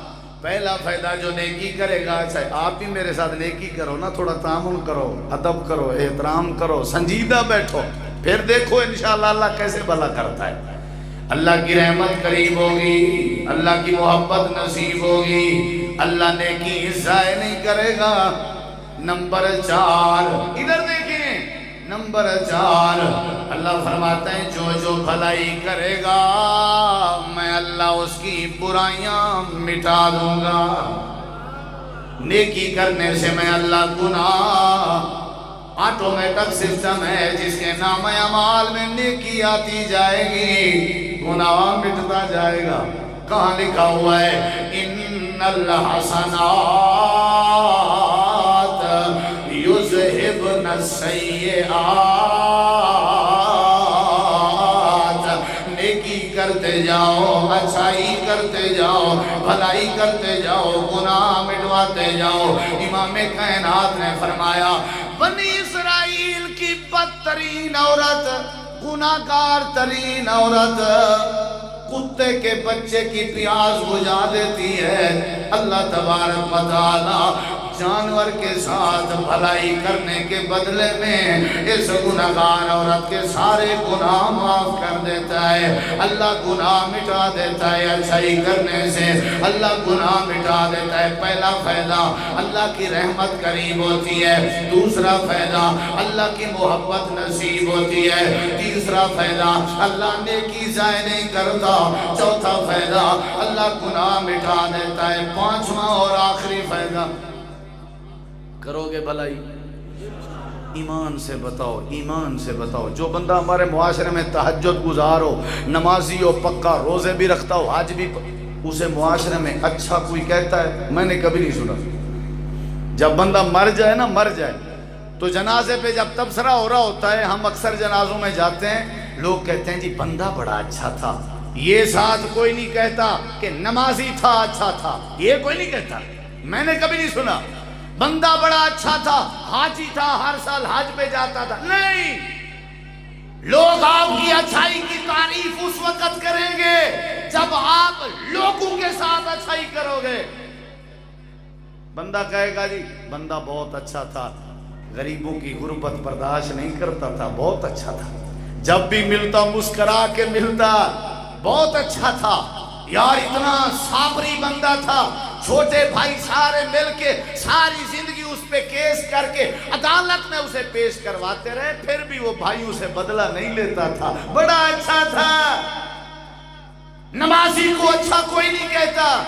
پہلا فائدہ جو نیکی کرے گا، اچھا آپ بھی میرے ساتھ نیکی کرو نا، تھوڑا تعامل کرو، ادب کرو، احترام کرو، سنجیدہ بیٹھو، پھر دیکھو انشاءاللہ اللہ کیسے بھلا کرتا ہے۔ اللہ کی رحمت قریب ہوگی، اللہ کی محبت نصیب ہوگی، اللہ نیکی ضائع نہیں کرے گا۔ نمبر 4 ادھر دیکھیں، نمبر 4 اللہ فرماتا ہے جو بھلائی کرے گا میں اللہ اس کی برائیاں مٹا دوں گا۔ نیکی کرنے سے میں اللہ گناہ آٹومیٹک سسٹم ہے جس کے نام اعمال میں نیکی آتی جائے گی، گناہ مٹتا جائے گا۔ کہاں لکھا ہوا ہے ان الحسنات یذہبن السیئات، نیکی کرتے جاؤ، اچھائی کرتے جاؤ، بھلائی کرتے جاؤ، گناہ مٹواتے جاؤ۔ امام کائنات نے فرمایا بنی اسرائیل کی بدترین عورت، گناہگار ترین عورت کتے کے بچے کی پیاس بجھا دیتی ہے۔ اللہ تبارک و تعالی جانور کے ساتھ بھلائی کرنے کے بدلے میں اس گناہگار عورت کے سارے گناہ معاف کر دیتا ہے۔ اللہ گناہ مٹا دیتا ہے اچھائی کرنے سے، اللہ گناہ مٹا دیتا ہے۔ پہلا فائدہ اللہ کی رحمت قریب ہوتی ہے، دوسرا فائدہ اللہ کی محبت نصیب ہوتی ہے، تیسرا فائدہ اللہ نیکی ضائع نہیں کرتا، چوتھا فائدہ اللہ گناہ مٹا دیتا ہے، پانچواں اور آخری فائدہ کرو گے بھلائی ایمان سے بتاؤ، ایمان سے بتاؤ۔ جو بندہ ہمارے معاشرے میں تہجد گزار ہو، نمازی ہو، پکا روزے بھی رکھتا ہو، حج بھی، اسے معاشرے میں اچھا کوئی کہتا ہے؟ میں نے کبھی نہیں سنا۔ جب بندہ مر جائے نا، مر جائے تو جنازے پہ جب تبصرہ ہو رہا ہوتا ہے، ہم اکثر جنازوں میں جاتے ہیں، لوگ کہتے ہیں جی بندہ بڑا اچھا تھا۔ یہ ساتھ کوئی نہیں کہتا کہ نمازی تھا اچھا تھا، یہ کوئی نہیں کہتا، میں نے کبھی نہیں سنا۔ بندہ بڑا اچھا تھا، حاجی تھا، ہر سال حج پہ جاتا تھا، نہیں۔ لوگ آپ کی اچھائی کی تعریف اس وقت کریں گے جب آپ لوگوں کے ساتھ اچھائی کرو گے۔ بندہ کہے گا جی بندہ بہت اچھا تھا، غریبوں کی غربت برداشت نہیں کرتا تھا، بہت اچھا تھا، جب بھی ملتا مسکرا کے ملتا، بہت اچھا تھا یار، اتنا صابری بندہ تھا، چھوٹے بھائی سارے مل کے ساری زندگی اس پہ کیس کر کے عدالت میں اسے پیش کرواتے رہے، پھر بھی وہ بھائیوں سے بدلہ نہیں لیتا تھا، بڑا اچھا تھا۔ نمازی کو اچھا کوئی نہیں کہتا،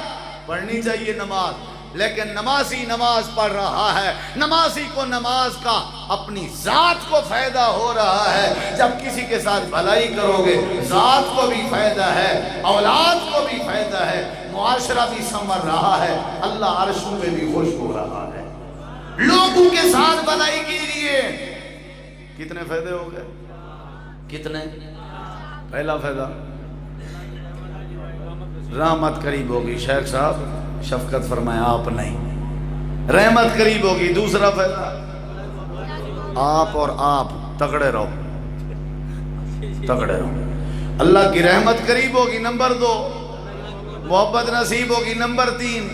پڑھنی چاہیے نماز، لیکن نمازی نماز پڑھ رہا ہے، نمازی کو نماز کا اپنی ذات کو فائدہ ہو رہا ہے۔ جب کسی کے ساتھ بھلائی کرو گے ذات کو بھی فائدہ ہے، اولاد کو بھی فائدہ ہے، معاشرہ بھی سنور رہا ہے، اللہ عرشوں میں بھی خوش ہو رہا ہے۔ لوگوں کے ساتھ بھلائی کیجیے، کتنے فائدے ہو گئے؟ کتنے؟ پہلا فائدہ رحمت قریب ہوگی، شیخ صاحب شفقت فرمائے آپ نہیں، رحمت قریب ہوگی۔ دوسرا فائدہ آپ اور آپ تگڑے رہو، تگڑے رہو، اللہ کی رحمت قریب ہوگی۔ نمبر 2 محبت نصیب ہوگی۔ نمبر 3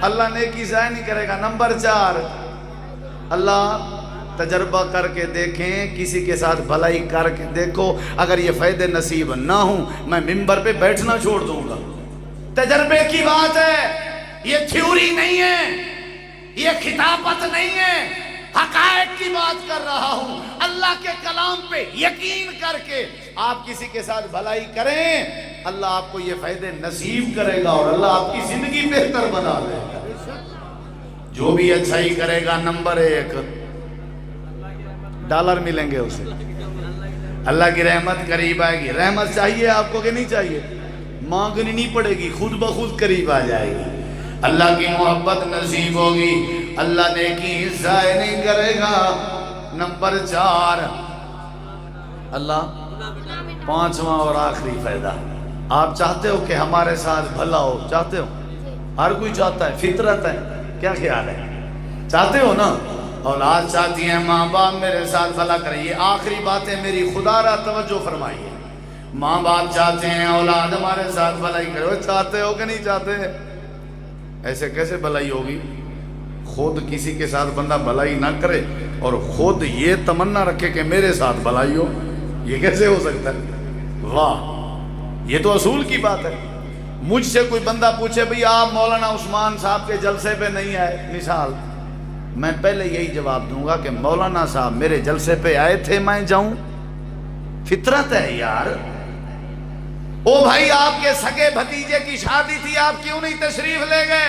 اللہ نیکی ضائع نہیں کرے گا۔ نمبر 4 اللہ تجربہ کر کے دیکھیں، کسی کے ساتھ بھلائی کر کے دیکھو، اگر یہ فائدے نصیب نہ ہوں میں منبر پہ بیٹھنا چھوڑ دوں گا۔ تجربے کی بات ہے، یہ تھیوری نہیں ہے، یہ خطابت نہیں ہے، حقائق کی بات کر رہا ہوں۔ اللہ کے کلام پہ یقین کر کے آپ کسی کے ساتھ بھلائی کریں، اللہ آپ کو یہ فائدے نصیب کرے گا اور اللہ آپ کی زندگی بہتر بنا دے گا۔ جو بھی اچھائی کرے گا نمبر 1 ڈالر ملیں گے اسے، اللہ کی رحمت قریب آئے گی۔ رحمت چاہیے آپ کو کہ نہیں چاہیے؟ مانگنی نہیں پڑے گی، خود بخود قریب آ جائے گی۔ اللہ کی محبت نصیب ہوگی، اللہ نیکی ضائع نہیں کرے گا۔ نمبر 4 اللہ 5واں اور آخری فائدہ، آپ چاہتے ہو کہ ہمارے ساتھ بھلا ہو؟ چاہتے ہو؟ ہر کوئی چاہتا ہے، فطرت ہے۔ کیا خیال ہے؟ چاہتے ہو نا؟ اولاد چاہتی ہیں ماں باپ میرے ساتھ بھلا کریں۔ یہ آخری باتیں میری خدا را توجہ فرمائیے۔ ماں باپ چاہتے ہیں اولاد ہمارے ساتھ بھلائی کرے، وہ چاہتے ہو کہ نہیں چاہتے؟ ایسے کیسے بھلائی ہوگی؟ خود کسی کے ساتھ بندہ بھلائی نہ کرے اور خود یہ تمنا رکھے کہ میرے ساتھ بھلائی ہو، یہ کیسے ہو سکتا ہے؟ واہ، یہ تو اصول کی بات ہے۔ مجھ سے کوئی بندہ پوچھے بھئی آپ مولانا عثمان صاحب کے جلسے پہ نہیں آئے، مثال، میں پہلے یہی جواب دوں گا کہ مولانا صاحب میرے جلسے پہ آئے تھے، میں جاؤں؟ فطرت ہے یار۔ او بھائی آپ کے سگے بھتیجے کی شادی تھی، آپ کیوں نہیں تشریف لے گئے؟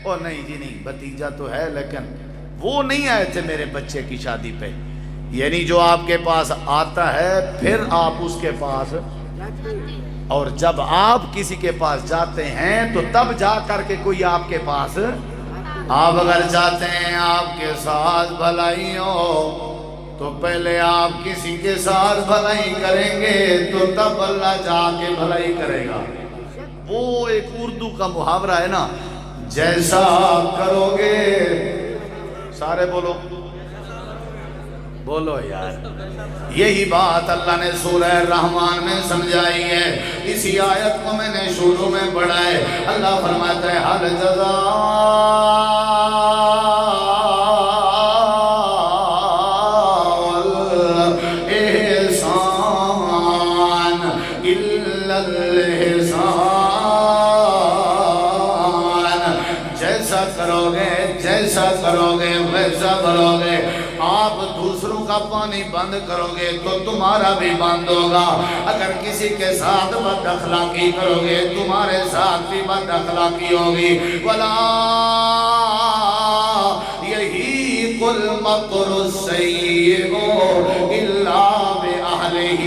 او نہیں جی نہیں، بھتیجا تو ہے لیکن وہ نہیں آئے تھے میرے بچے کی شادی پہ۔ یعنی جو آپ کے پاس آتا ہے پھر آپ اس کے پاس، اور جب آپ کسی کے پاس جاتے ہیں تو تب جا کر کے کوئی آپ کے پاس۔ آپ اگر چاہتے ہیں آپ کے ساتھ بھلائی ہو تو پہلے آپ کسی کے ساتھ بھلائی کریں گے تو تب اللہ جا کے بھلائی کرے گا۔ وہ ایک اردو کا محاورہ ہے نا، جیسا کرو گے، سارے بولو بولو یار، یہی بات اللہ نے سورہ الرحمن میں سمجھائی ہے۔ اسی آیت کو میں نے شروع میں پڑھا ہے۔ اللہ فرماتا ہے حل جزاء الاحسان الا الاحسان، جیسا کرو گے ویسا بھرو گے۔ آپ دوسروں کا پانی بند کرو گے تو تمہارا بھی بند ہوگا۔ اگر کسی کے ساتھ بد اخلاقی کرو گے تمہارے ساتھ بھی بد اخلاقی ہوگی۔ وَلَا يَحِيقُ الْمَكْرُ السَّيِّئُ إِلَّا بِأَهْلِهِ،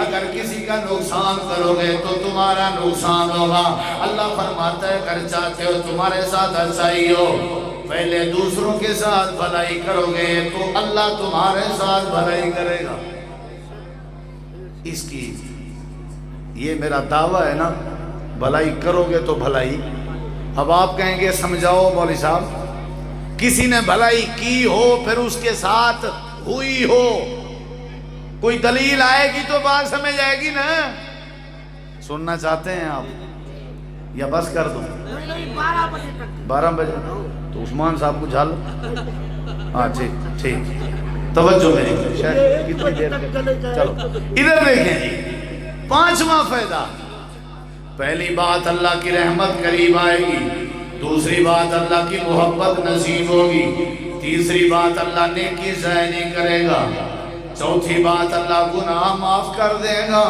اگر کسی کا نقصان کرو گے تو تمہارا نقصان ہوگا۔ اللہ فرماتا ہے اگر چاہتے ہو تمہارے ساتھ اچھائی ہو، پہلے دوسروں کے ساتھ بھلائی کرو گے تو اللہ تمہارے ساتھ بھلائی کرے گا۔ اس کی یہ میرا دعویٰ ہے نا، بھلائی کرو گے تو بھلائی۔ اب آپ کہیں گے سمجھاؤ مولوی صاحب، کسی نے بھلائی کی ہو پھر اس کے ساتھ ہوئی ہو، کوئی دلیل آئے گی تو بات سمجھ آئے گی نا۔ سننا چاہتے ہیں آپ یا بس کر دوں؟ 12 بجے تو عثمان صاحب کو جھال۔ ہاں ٹھیک، توجہ میری، کتنی دیر چلو ادھر دیکھیں جی۔ 5واں فائدہ، پہلی بات اللہ کی رحمت قریب آئے گی، دوسری بات اللہ کی محبت نصیب ہوگی، تیسری بات اللہ نیکی ضائع نہیں کرے گا، چوتھی بات اللہ گناہ معاف کر دے گا،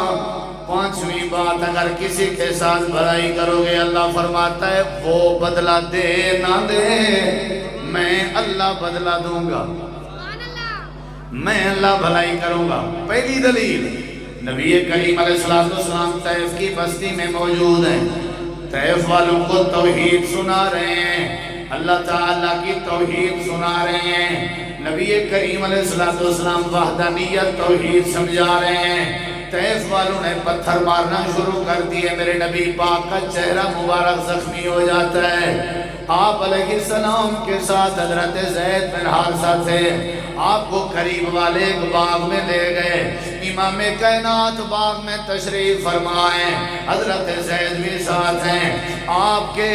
پانچویں بات اگر کسی کے ساتھ بھلائی کرو گے اللہ فرماتا ہے وہ بدلہ دے نہ دے میں اللہ بدلہ دوں گا، میں اللہ بھلائی کروں گا۔ پہلی دلیل، نبی کریم علیہ السلام طائف کی بستی میں موجود ہیں، طائف والوں کو توحید سنا رہے ہیں، اللہ تعالیٰ کی توحید سنا رہے ہیں، نبی کریم علیہ السلام وحدانیت توحید سمجھا رہے ہیں۔ طائف والوں نے پتھر مارنا شروع کر دیے، میرے نبی پاک کا چہرہ مبارک زخمی ہو جاتا ہے۔ آپ علیہ السلام کے ساتھ حضرت زید بن حارثہ تھے، آپ کو قریب والے ایک باغ میں لے گئے، امام کائنات باغ میں تشریف فرمائیں، حضرت زید بھی ساتھ ہیں، آپ کے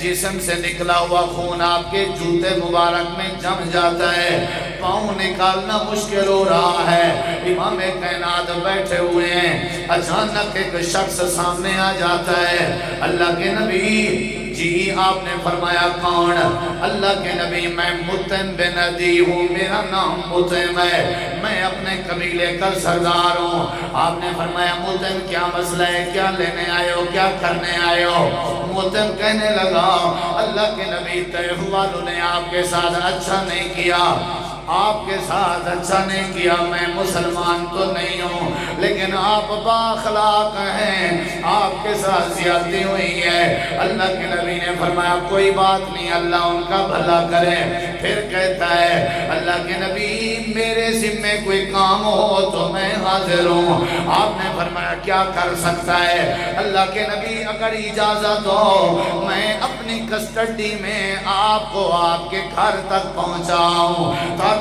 جسم سے نکلا ہوا خون آپ کے جوتے مبارک میں جم جاتا ہے، پاؤں نکالنا مشکل ہو رہا ہے، امام کائنات بیٹھے ہوئے ہیں، اچانک ایک شخص سامنے آ جاتا ہے، اللہ کے نبی جی آپ نے فرمایا کون؟ اللہ کے نبی میں مطعم بن عدی ہوں، میرا نام مطعم ہے، میں اپنے قبیلے کا سردار ہوں۔ آپ نے فرمایا مطعم کیا مسئلہ ہے، کیا لینے آئے ہو، کیا کرنے آئے ہو؟ مطعم کہنے لگا اللہ کے نبی طیف والوں نے آپ کے ساتھ اچھا نہیں کیا، آپ کے ساتھ اچھا نہیں کیا، میں مسلمان تو نہیں ہوں لیکن آپ بااخلاق ہیں، آپ کے ساتھ زیادتی ہوئی ہے۔ اللہ کے نبی نے فرمایا کوئی بات نہیں، اللہ ان کا بھلا کرے۔ پھر کہتا ہے اللہ کے نبی میرے ذمے کوئی کام ہو تو میں حاضر ہوں۔ آپ نے فرمایا کیا کر سکتا ہے؟ اللہ کے نبی اگر اجازت ہو میں اپنی کسٹڈی میں آپ کو آپ کے گھر تک پہنچاؤں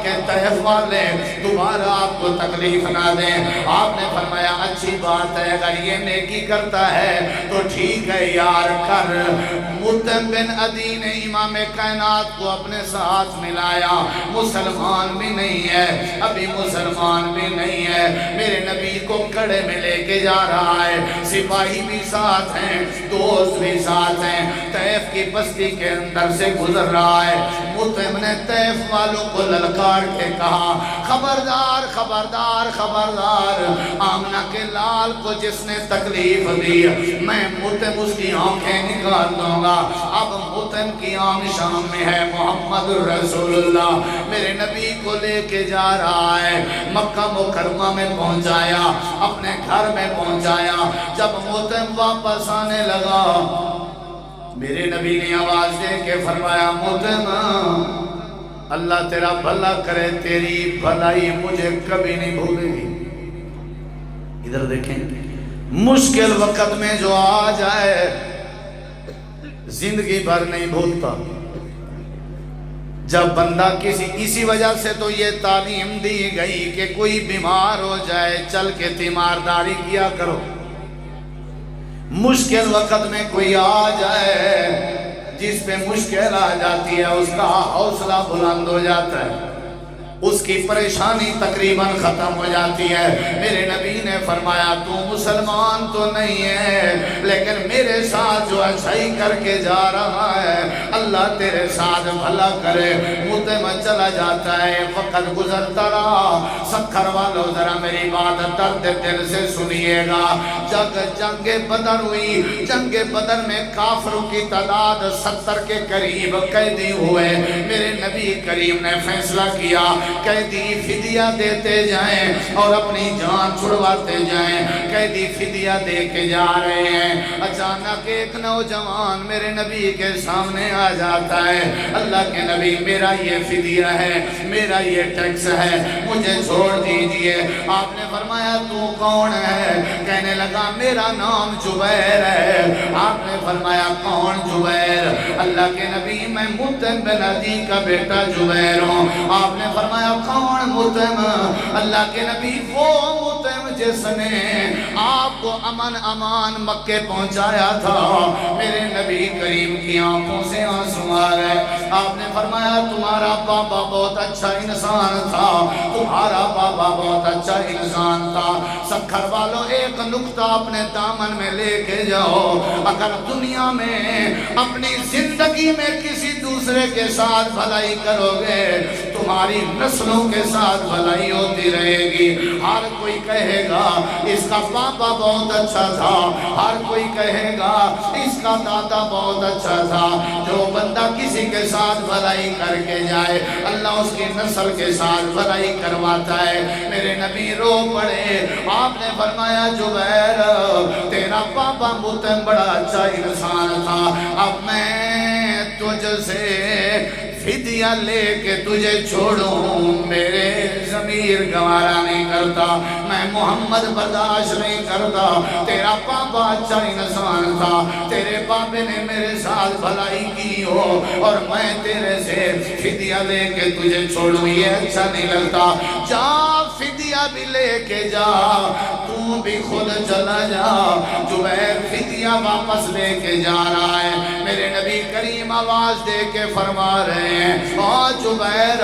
کہ طیف والے دوبارہ آپ کو تکلیف نہ دیں۔ آپ نے فرمایا اچھی بات ہے، اگر یہ نیکی کرتا ہے تو ٹھیک ہے یار کر۔ مطعم بن عدی نے امام کائنات کو اپنے ساتھ ملایا، مسلمان بھی نہیں ہے، ابھی مسلمان بھی نہیں ہے، میرے نبی کو کڑے میں لے کے جا رہا ہے، سپاہی بھی ساتھ ہیں، دوست بھی ساتھ ہیں، طیف کی بستی کے اندر سے گزر رہا ہے۔ مطعم نے طیف والوں کو للکار کے کہا خبردار خبردار خبردار، آمنہ کے لال کو جس نے تکلیف دی میں مطعم اس کی آنکھیں نکال دوں گا۔ اب مطعم کی آنکھ شام میں ہے، محمد رسول اللہ میرے نبی کو لے کے جا رہا ہے، مکہ مکرمہ میں پہنچایا، اپنے گھر میں پہنچایا۔ جب مطعم واپس آنے لگا میرے نبی نے آواز دے کے فرمایا مطعم اللہ تیرا بھلا کرے، تیری بھلائی مجھے کبھی نہیں بھولے گی۔ ادھر دیکھیں مشکل وقت میں جو آ جائے زندگی بھر نہیں بھولتا۔ جب بندہ اسی وجہ سے تو یہ تعلیم دی گئی کہ کوئی بیمار ہو جائے چل کے تیمارداری کیا کرو، مشکل وقت میں کوئی آ جائے جس پہ مشکل آ جاتی ہے اس کا حوصلہ بلند ہو جاتا ہے، اس کی پریشانی تقریباً ختم ہو جاتی ہے۔ میرے نبی نے فرمایا تو مسلمان تو نہیں ہے لیکن میرے ساتھ جو اچھائی کر کے جا رہا ہے اللہ تیرے ساتھ بھلا کرے۔ مطعم چلا جاتا ہے، وقت گزرتا رہا۔ سکھر والوں ذرا میری بات درد دل سے سنیے گا۔ جنگ بدر ہوئی، جنگ بدر میں کافروں کی تعداد 70 کے قریب قیدی ہوئے۔ میرے نبی کریم نے فیصلہ کیا قیدی فدیہ دیتے جائیں اور اپنی جان چھڑواتے جائیں۔ قیدی فدیہ دے کے جا رہے ہیں، اچانک ایک نوجوان میرے نبی کے سامنے آ جاتا ہے، اللہ کے نبی میرا یہ فدیہ ہے، میرا یہ ٹیکس ہے، مجھے چھوڑ دیجئے۔ آپ نے فرمایا تو کون ہے؟ کہنے لگا میرا نام جبیر ہے۔ آپ نے فرمایا کون جبیر؟ اللہ کے نبی میں مطعم بن عدی کا بیٹا جبیر ہوں۔ آپ نے فرمایا کون مطعم؟ اللہ کے نبی وہ مطعم جس نے آپ کو امن امان مکے پہنچایا تھا۔ میرے نبی کریم کی آنکھوں سے آنسو آ گئے۔ آپ نے فرمایا تمہارا بابا بہت اچھا انسان تھا، تمہارا بابا بہت اچھا انسان تھا۔ سکھر والوں ایک نقطہ اپنے دامن میں لے کے جاؤ، اگر دنیا میں اپنی زندگی میں کسی دوسرے کے ساتھ بھلائی کرو گے تمہاری نسلوں کے ساتھ بھلائی ہوتی رہے گی۔ ہر کوئی کہے گا اس کا پاپا بہت اچھا تھا، ہر کوئی کہے گا اس کا دادا بہت اچھا تھا۔ جو بندہ کسی کے ساتھ بھلائی کر کے جائے اللہ اس کی نسل کے ساتھ بھلائی کرواتا ہے۔ میرے نبی رو پڑے۔ آپ نے فرمایا جبیر تیرا پاپا مطعم بڑا اچھا انسان تھا، اب میں تجھ سے فدیہ لے کے تجھے چھوڑوں میرے ضمیر گوارا نہیں کرتا، میں محمد برداشت نہیں کرتا۔ تیرا پاپا اچھا انسان تھا، تیرے پاپے نے میرے ساتھ بھلائی کی ہو اور میں تیرے سے فدیہ لے کے تجھے چھوڑوں یہ اچھا نہیں لگتا۔ جا فدیہ بھی لے کے جا، تو بھی خود چلا جا۔ جبیر فدیہ واپس لے کے جا رہا ہے۔ میرے نبی کریم آواز دے کے فرما رہے ہیں او جبیر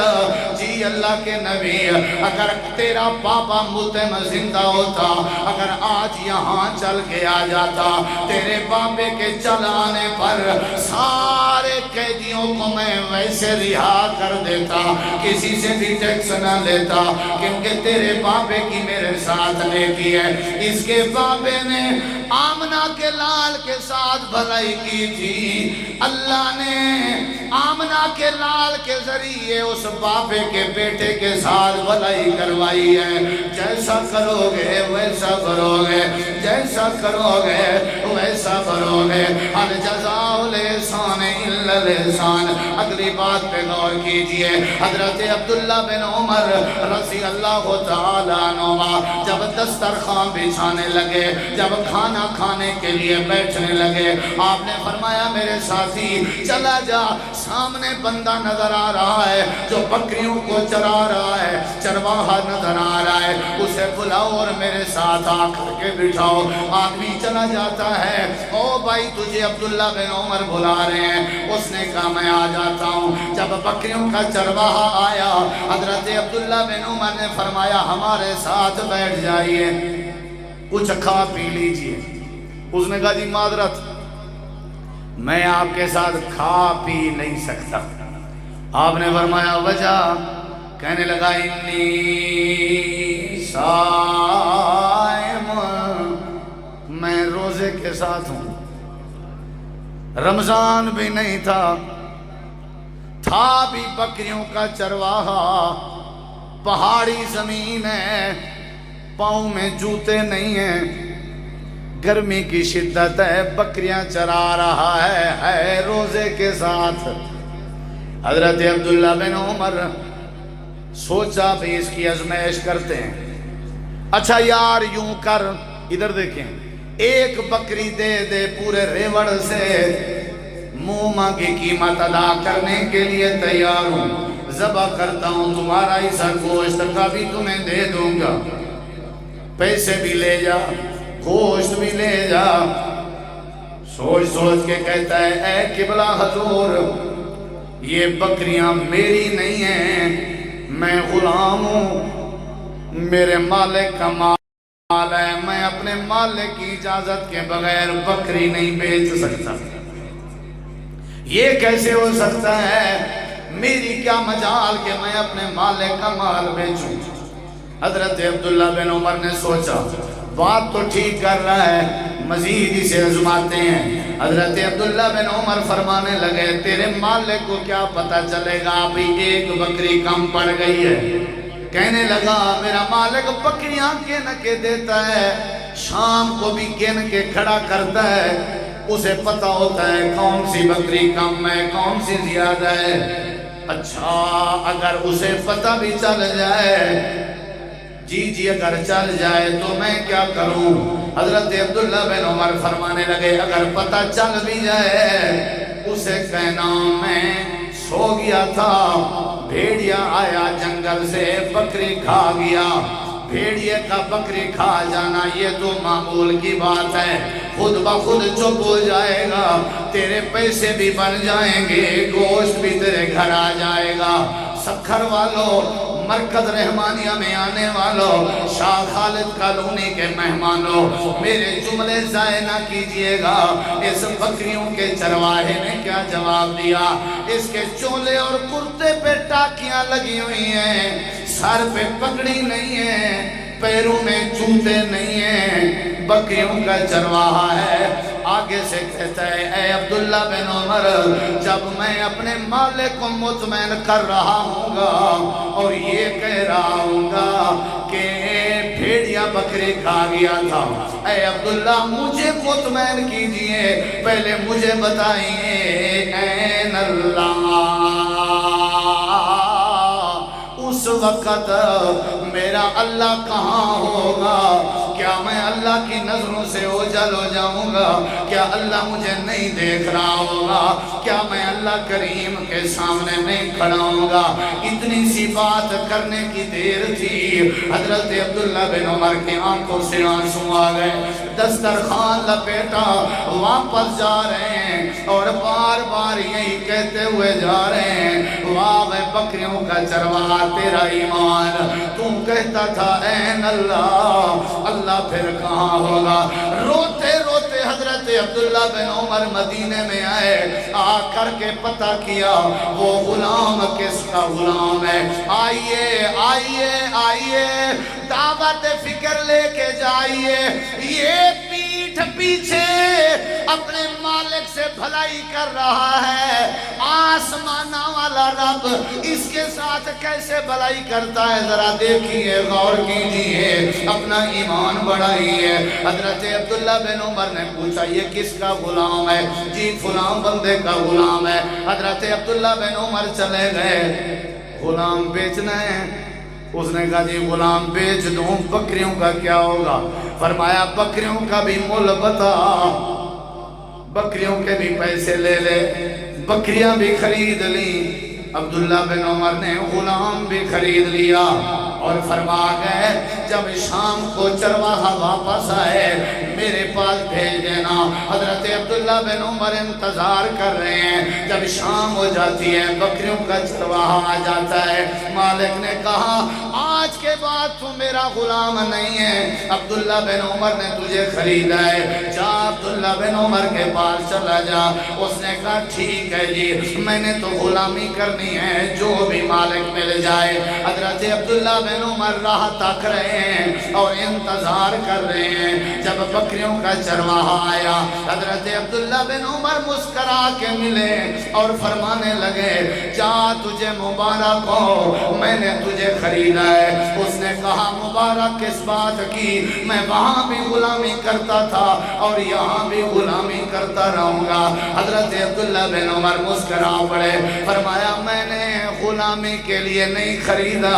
جی اللہ کے نبی اگر تیرا پاپا متم زندہ ہوتا اگر آج یہاں چل کے آ جاتا تیرے پاپے کے چل آنے پر سارے قیدیوں کو میں ویسے رہا کر دیتا کسی سے بھی ٹیکس نہ لیتا کیونکہ تیرے پاپے کی میرے ساتھ نیکی ہے اس کے پاپے نے آمنہ کے لال کے ساتھ بھلائی کی تھی اللہ نے آمنہ کے لال کے ذریعے اس باپے کے بیٹے کے ساتھ بھلائی کروائی ہے جیسا کرو گے ویسا کرو گے جیسا کرو گے ویسا کرو گے الجزاء الاحسان الا الاحسان اگلی بات پہ غور کیجئے حضرت عبداللہ بن عمر رضی اللہ تعالیٰ عنہ جب دسترخوان بچھانے لگے جب کھانا کھانے کے لیے بیٹھنے لگے آپ نے فرمایا میرے ساتھی چلا جا سامنے بندہ نظر آ رہا ہے جو بکریوں کو چرا رہا ہے چرواہا نظر آ رہا ہے اسے بلاؤ اور میرے ساتھ آ کر کے بٹھاؤ آدمی چلا جاتا ہے او بھائی تجھے عبداللہ بن عمر بلا رہے ہیں اس نے کہا میں آ جاتا ہوں جب بکریوں کا چرواہا آیا حضرت عبداللہ بن عمر نے فرمایا ہمارے ساتھ بیٹھ جائیے کچھ کھا پی لیجئے اس نے کہا جی معذرت میں آپ کے ساتھ کھا پی نہیں سکتا آپ نے فرمایا وجہ کہنے لگا انی صائم میں روزے کے ساتھ ہوں رمضان بھی نہیں تھا بھی بکریوں کا چرواہا پہاڑی زمین ہے پاؤں میں جوتے نہیں ہیں گرمی کی شدت ہے بکریاں چرا رہا ہے روزے کے ساتھ حضرت عبداللہ بن عمر سوچا بھی اس کی آزمائش کرتے ہیں اچھا یار یوں کر ادھر دیکھیں ایک بکری دے دے پورے ریوڑ سے موما کی قیمت ادا کرنے کے لیے تیار ہوں ذبح کرتا ہوں تمہارا حصہ گوشت کا بھی تمہیں دے دوں گا پیسے بھی لے جا گوشت بھی لے جا سوچ سوچ کے کہتا ہے اے قبلہ حضور یہ بکریاں میری نہیں ہیں میں غلام ہوں میرے مالک کا مال ہے میں اپنے مالک کی اجازت کے بغیر بکری نہیں بیچ سکتا یہ کیسے ہو سکتا ہے میری کیا مجال کہ میں اپنے مالک کا مال بیچوں حضرت عبداللہ بن عمر نے سوچا بات تو ٹھیک کر رہا ہے مزید اسے آزماتے ہیں حضرت عبداللہ بن عمر فرمانے لگے تیرے مالک کو کیا پتا چلے گا ابھی ایک بکری کم پڑ گئی ہے کہنے لگا میرا مالک بکریاں گن کے دیتا ہے شام کو بھی گن کے کھڑا کرتا ہے اسے پتا ہوتا ہے کون سی بکری کم ہے کون سی زیادہ ہے اچھا اگر اسے پتا بھی چل جائے جی اگر چل جائے تو میں کیا کروں حضرت عبداللہ بن عمر فرمانے لگے اگر پتا چل بھی جائے اسے کہنا میں سو گیا تھا بھیڑیا آیا جنگل سے بکری کھا گیا بھیڑیے کا بکری کھا جانا یہ تو معمول کی بات ہے خود بخود چپ ہو جائے گا تیرے پیسے بھی بن جائیں گے گوشت بھی تیرے گھر آ جائے گا سکھر والوں مرکز رحمانیہ میں آنے والوں شاہ خالد کالونی کے مہمانوں میرے جملے ضائع نہ کیجئے گا اس بکریوں کے چرواہے نے کیا جواب دیا اس کے چولے اور کرتے پہ ٹاکیاں لگی ہوئی ہیں سر پہ پگڑی نہیں ہے پیروں میں جوتے نہیں ہیں بکریوں کا چرواہا ہے آگے سے کہتا ہے اے عبداللہ بن عمر جب میں اپنے مالک کو مطمئن کر رہا ہوں گا اور یہ کہہ رہا ہوں گا کہ بھیڑیا بکری کھا گیا تھا اے عبداللہ مجھے مطمئن کیجئے پہلے مجھے بتائیے این اللہ اس وقت میرا اللہ کہاں ہوگا کیا میں اللہ کی نظروں سے اوجھل ہو جاؤں گا کیا اللہ مجھے نہیں دیکھ رہا ہوگا کیا میں اللہ کریم کے سامنے نہیں کھڑا ہوں گا اتنی سی بات کرنے کی دیر تھی حضرت عبداللہ بن عمر کی آنکھوں سے آنسو آ گئے دسترخوان لپیٹا واپس جا رہے ہیں اور بار بار یہی کہتے ہوئے جا رہے ہیں واہ میں بکریوں کا چرواہا تیرا ایمان، تم کہتا تھا این اللہ، اللہ پھر کہاں ہوگا؟ روتے روتے حضرت عبداللہ بن عمر مدینے میں آئے، آ کر کے پتہ کیا وہ غلام کس کا غلام ہے۔ آئیے آئیے آئیے دعوت فکر لے کے جائیے، یہ پیٹھ پیچھے اپنے مالک سے بھلائی کر رہا ہے، آسمانہ والا رب اس کے ساتھ کیسے بھلائی کرتا ہے؟ ذرا دیکھیے، غور کیجیے، اپنا ایمان بڑھائیے۔ حضرت عبداللہ بن عمر نے پوچھا یہ کس کا غلام ہے؟ جی فلاں بندے کا غلام ہے۔ حضرت عبداللہ بن عمر چلے گئے، غلام بیچنا ہے؟ اس نے کہا جی غلام بیچ دوں، بکریوں کا کیا ہوگا؟ فرمایا بکریوں کا بھی مول بتا، بکریوں کے بھی پیسے لے لے۔ بکریاں بھی خرید لی، عبداللہ بن عمر نے غلام بھی خرید لیا اور فرما گئے جب شام کو چرواہا واپس آئے میرے پاس بھیج دینا۔ حضرت عبداللہ بن عمر انتظار کر رہے ہیں، جب شام ہو جاتی ہے بکریوں کا چرواہا آ جاتا ہے۔ مالک نے کہا آج کے بعد تو میرا غلام نہیں ہے، عبداللہ بن عمر نے تجھے خریدا ہے، جا عبداللہ بن عمر کے پاس چلا جا۔ اس نے کہا ٹھیک ہے جی، میں نے تو غلامی کرنی ہے، جو بھی مالک مل جائے۔ حضرت عبداللہ بن عمر راہ تک رہے ہیں اور انتظار کر رہے ہیں۔ جب بکریوں کا چرواہا آیا، حضرت عبداللہ بن عمر مسکرا کے ملے اور فرمانے لگے جا تجھے مبارک ہو، میں نے تجھے خریدا ہے۔ اس نے کہا مبارک کس بات کی؟ میں وہاں بھی غلامی کرتا تھا اور یہاں بھی غلامی کرتا رہوں گا۔ حضرت عبداللہ بن عمر مسکرا پڑے، فرمایا میں نے غلامی کے لیے نہیں خریدا،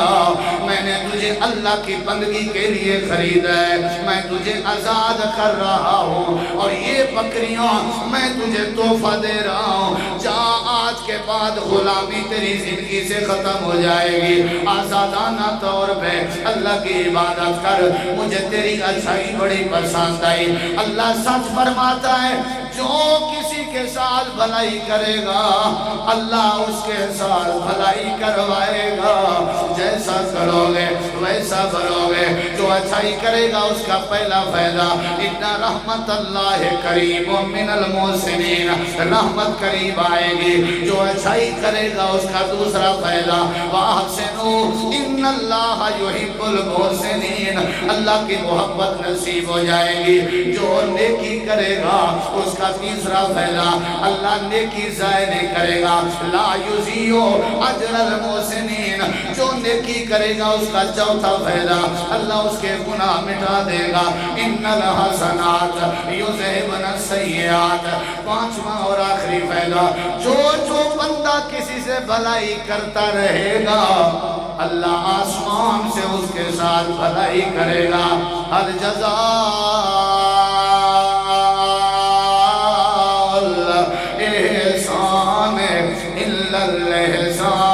میں نے تجھے اللہ کی بندگی کے لیے خریدا ہے، میں تجھے آزاد کر رہا ہوں اور یہ بکریاں میں تجھے تحفہ دے رہا ہوں۔ جا آج کے بعد غلامی تیری زندگی سے ختم ہو جائے گی، آزادانہ طور پہ اللہ کی عبادت کر، مجھے تیری اچھائی بڑی پسند آئی۔ اللہ سچ فرماتا ہے جو کسی کے ساتھ بھلائی کرے گا اللہ اس کے ساتھ بھلائی کروائے گا، جیسا کرو گے ویسا بھرو گے۔ جو اچھائی کرے گا اس کا پہلا فائدہ ان رحمت اللہ قریب من المحسنین، رحمت قریب آئے گی۔ جو اچھائی کرے گا اس کا دوسرا فائدہ واحسنوا ان اللہ یحب المحسنین، اللہ کی محبت نصیب ہو جائے گی۔ جو نیکی کرے گا اس کا تیسرا فائدہ اللہ نیکی ضائع نہیں کرے گا، لا یضیع اجر المحسنین، جو نیکی کرے گا اس کا چوتھا فائدہ اللہ اس کے گناہ مٹا دے گا، ان الحسنات یذہبن السیئات۔ پانچواں اور آخری فائدہ جو بندہ کسی سے بھلائی کرتا رہے گا اللہ آسمان سے اس کے ساتھ بھلائی کرے گا۔ ہر جزاء الاحسان الا الاحسان۔